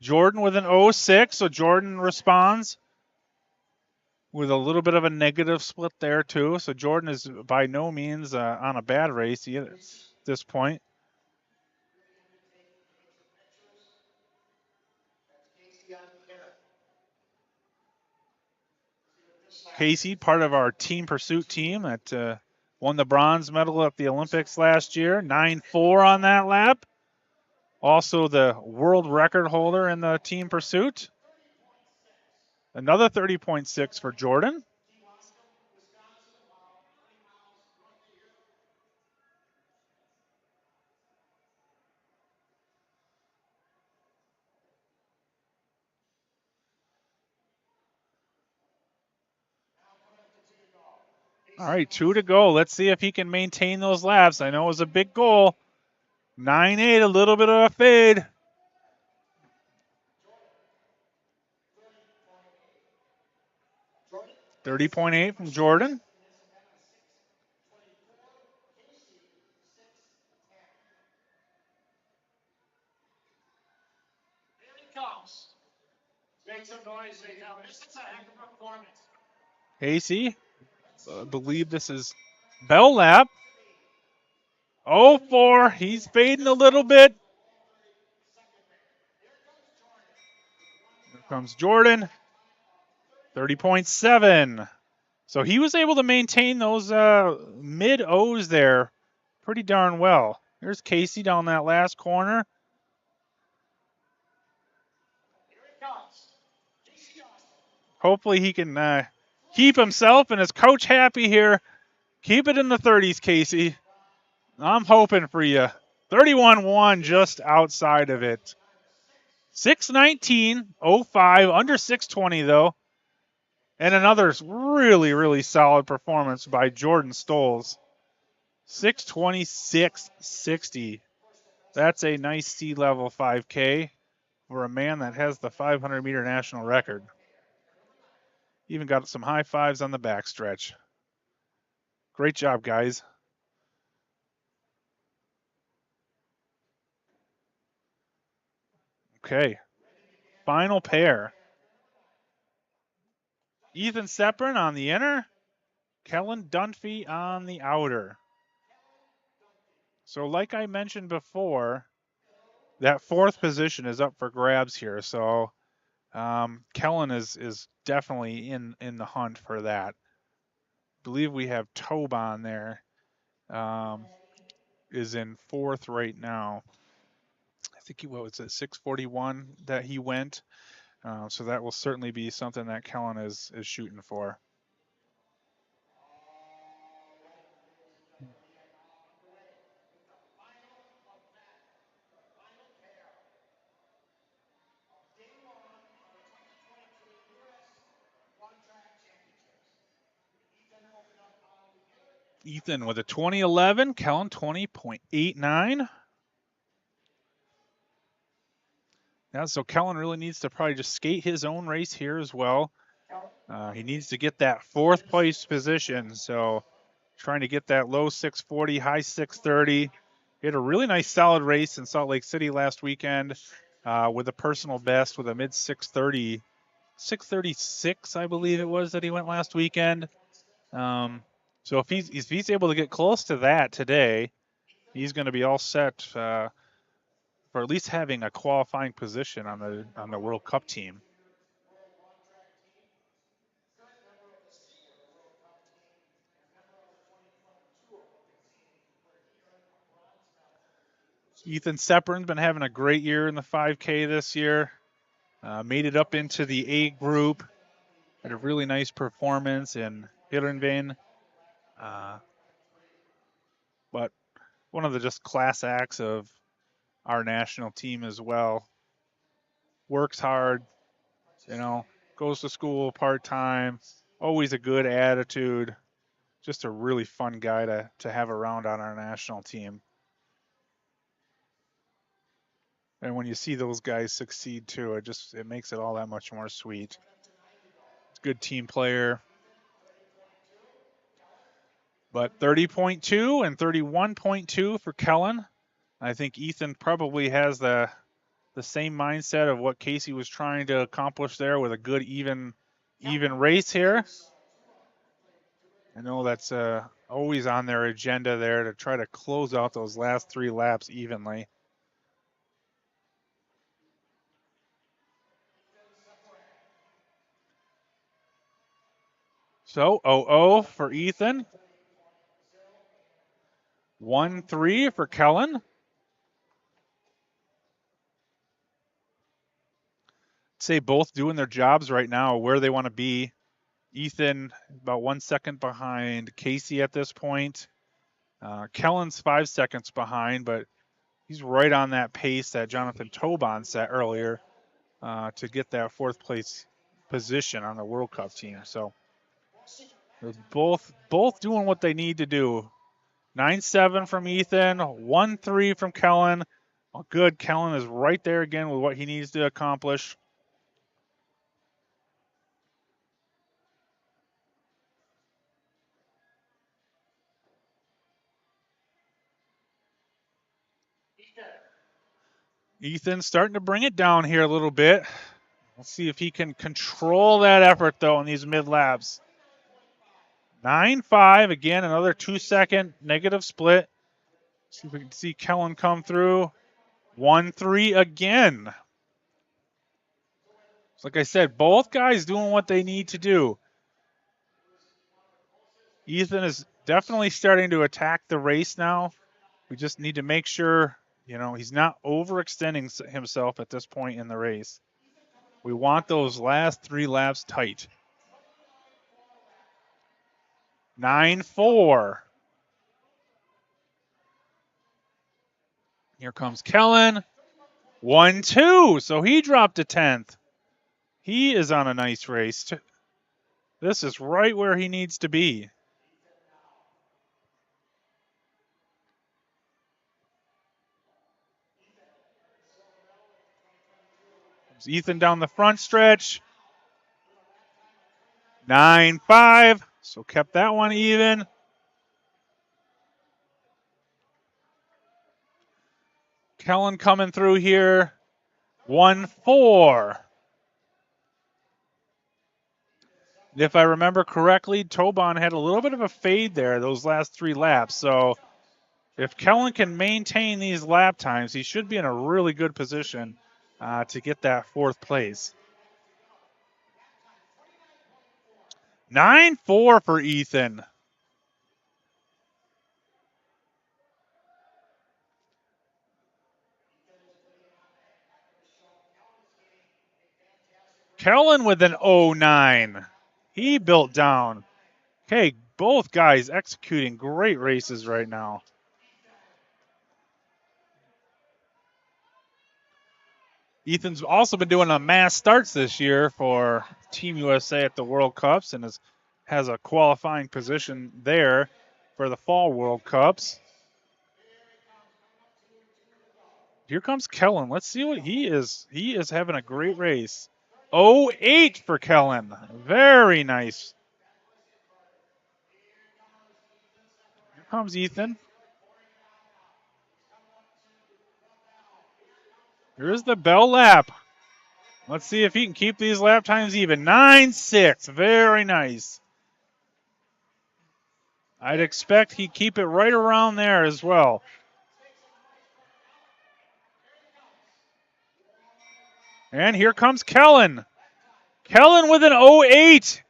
Jordan with an 0-6, so Jordan responds with a little bit of a negative split there too. So Jordan is by no means on a bad race at this point. Casey, part of our team pursuit team that won the bronze medal at the Olympics last year. 9-4 on that lap. Also the world record holder in the team pursuit. Another 30.6 for Jordan. All right, 2 to go. Let's see if he can maintain those laps. I know it was a big goal. 9-8, a little bit of a fade. $30.8 from Jordan. Here he comes. Make some noise, this is a heck of a performance. Casey, I believe this is bell lap. 0-4, he's fading a little bit. Here comes Jordan. 30.7. So he was able to maintain those mid O's there pretty darn well. Here's Casey down that last corner. Hopefully he can keep himself and his coach happy here. Keep it in the 30s, Casey. I'm hoping for you. 31-1 just outside of it. 6:19.05, under 6:20 though. And another really, really solid performance by Jordan Stolz. 6:26.60. That's a nice C-level 5K for a man that has the 500-meter national record. Even got some high fives on the backstretch. Great job, guys. Okay, final pair. Ethan Seprin on the inner, Kellen Dunphy on the outer. So like I mentioned before, that 4th position is up for grabs here. So Kellen is definitely in the hunt for that. I believe we have Tobon there, is in 4th right now. I think what was it, 6:41 that he went. So that will certainly be something that Kellen is shooting for. Ethan with a 2011, Kellen 20.89. Yeah, so Kellen really needs to probably just skate his own race here as well. He needs to get that fourth place position. So trying to get that low 640, high 630. He had a really nice solid race in Salt Lake City last weekend with a personal best with a mid 630, 636, I believe it was that he went last weekend. So if he's able to get close to that today, he's going to be all set for at least having a qualifying position on the World Cup team. Ethan Seperin's been having a great year in the 5K this year. Made it up into the A group. Had a really nice performance in Heerenveen. But one of the just class acts of our national team as well. Works hard, goes to school part-time, always a good attitude. Just a really fun guy to have around on our national team. And when you see those guys succeed too, it makes it all that much more sweet. It's a good team player. But 30.2 and 31.2 for Kellen. I think Ethan probably has the same mindset of what Casey was trying to accomplish there with a good even race here. I know that's always on their agenda there to try to close out those last 3 laps evenly. So 0-0 for Ethan. 1-3 for Kellen. Say both doing their jobs right now where they want to be. Ethan about 1 second behind Casey at this point. Kellen's 5 seconds behind, but he's right on that pace that Jonathan Tobon set earlier to get that 4th place position on the World Cup team. So they're both doing what they need to do. 9-7 from Ethan, 1-3 from Kellen. Well, good. Kellen is right there again with what he needs to accomplish. Ethan starting to bring it down here a little bit. We'll see if he can control that effort, though, in these mid-laps. 9-5, again, another 2-second negative split. See if we can see Kellen come through. 1-3 again. So like I said, both guys doing what they need to do. Ethan is definitely starting to attack the race now. We just need to make sure, he's not overextending himself at this point in the race. We want those last 3 laps tight. 9-4. Here comes Kellen. 1-2. So he dropped to 10th. He is on a nice race. This is right where he needs to be. Ethan down the front stretch. 9-5. So kept that one even. Kellen coming through here. 1-4. If I remember correctly, Tobon had a little bit of a fade there those last 3 laps. So if Kellen can maintain these lap times, he should be in a really good position to get that 4th place. 9-4 for Ethan. Kellen with an 09. He built down. Okay, both guys executing great races right now. Ethan's also been doing a mass starts this year for Team USA at the World Cups and has a qualifying position there for the Fall World Cups. Here comes Kellen. Let's see what he is. He is having a great race. 08 for Kellen. Very nice. Here comes Ethan. Here's the bell lap. Let's see if he can keep these lap times even. 9.6. Very nice. I'd expect he'd keep it right around there as well. And here comes Kellen. Kellen with an 08.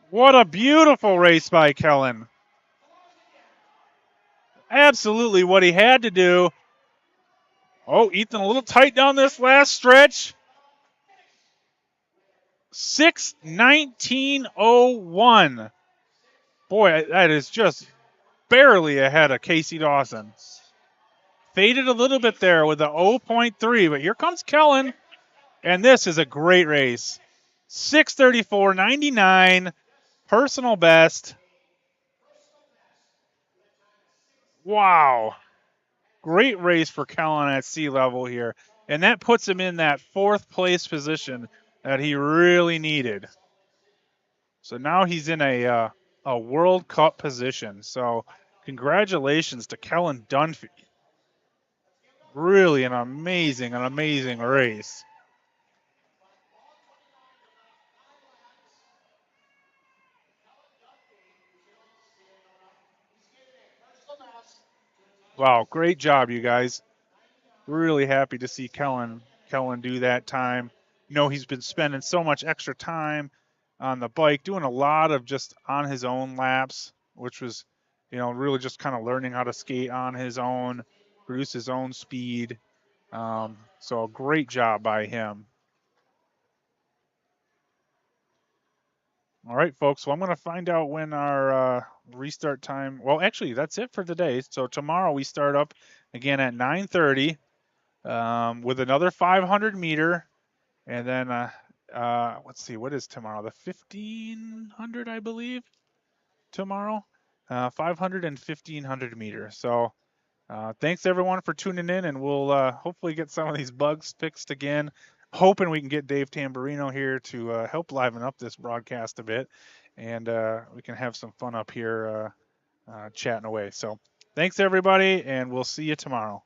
What a beautiful race by Kellen. Absolutely what he had to do. Oh, Ethan a little tight down this last stretch. 6:19:01. Boy, that is just barely ahead of Casey Dawson. Faded a little bit there with the 0.3, but here comes Kellen, and this is a great race. 6:34:99, personal best. Wow. Great race for Kellen at sea level here, and that puts him in that 4th place position that he really needed. So now he's in a World Cup position. So congratulations to Kellen Dunphy. Really an amazing race. Wow, great job, you guys. Really happy to see Kellen do that time. You know, he's been spending so much extra time on the bike, doing a lot of just on his own laps, which was, you know, really just kind of learning how to skate on his own, produce his own speed. So a great job by him. All right, folks. Well, I'm going to find out when our restart time. Well, actually, that's it for today. So tomorrow we start up again at 9:30 with another 500 meter, and then let's see, what is tomorrow? The 1500, I believe. Tomorrow, 500 and 1500 meter. So thanks everyone for tuning in, and we'll hopefully get some of these bugs fixed again. Hoping we can get Dave Tamburino here to help liven up this broadcast a bit, and we can have some fun up here chatting away. So thanks everybody, and we'll see you tomorrow.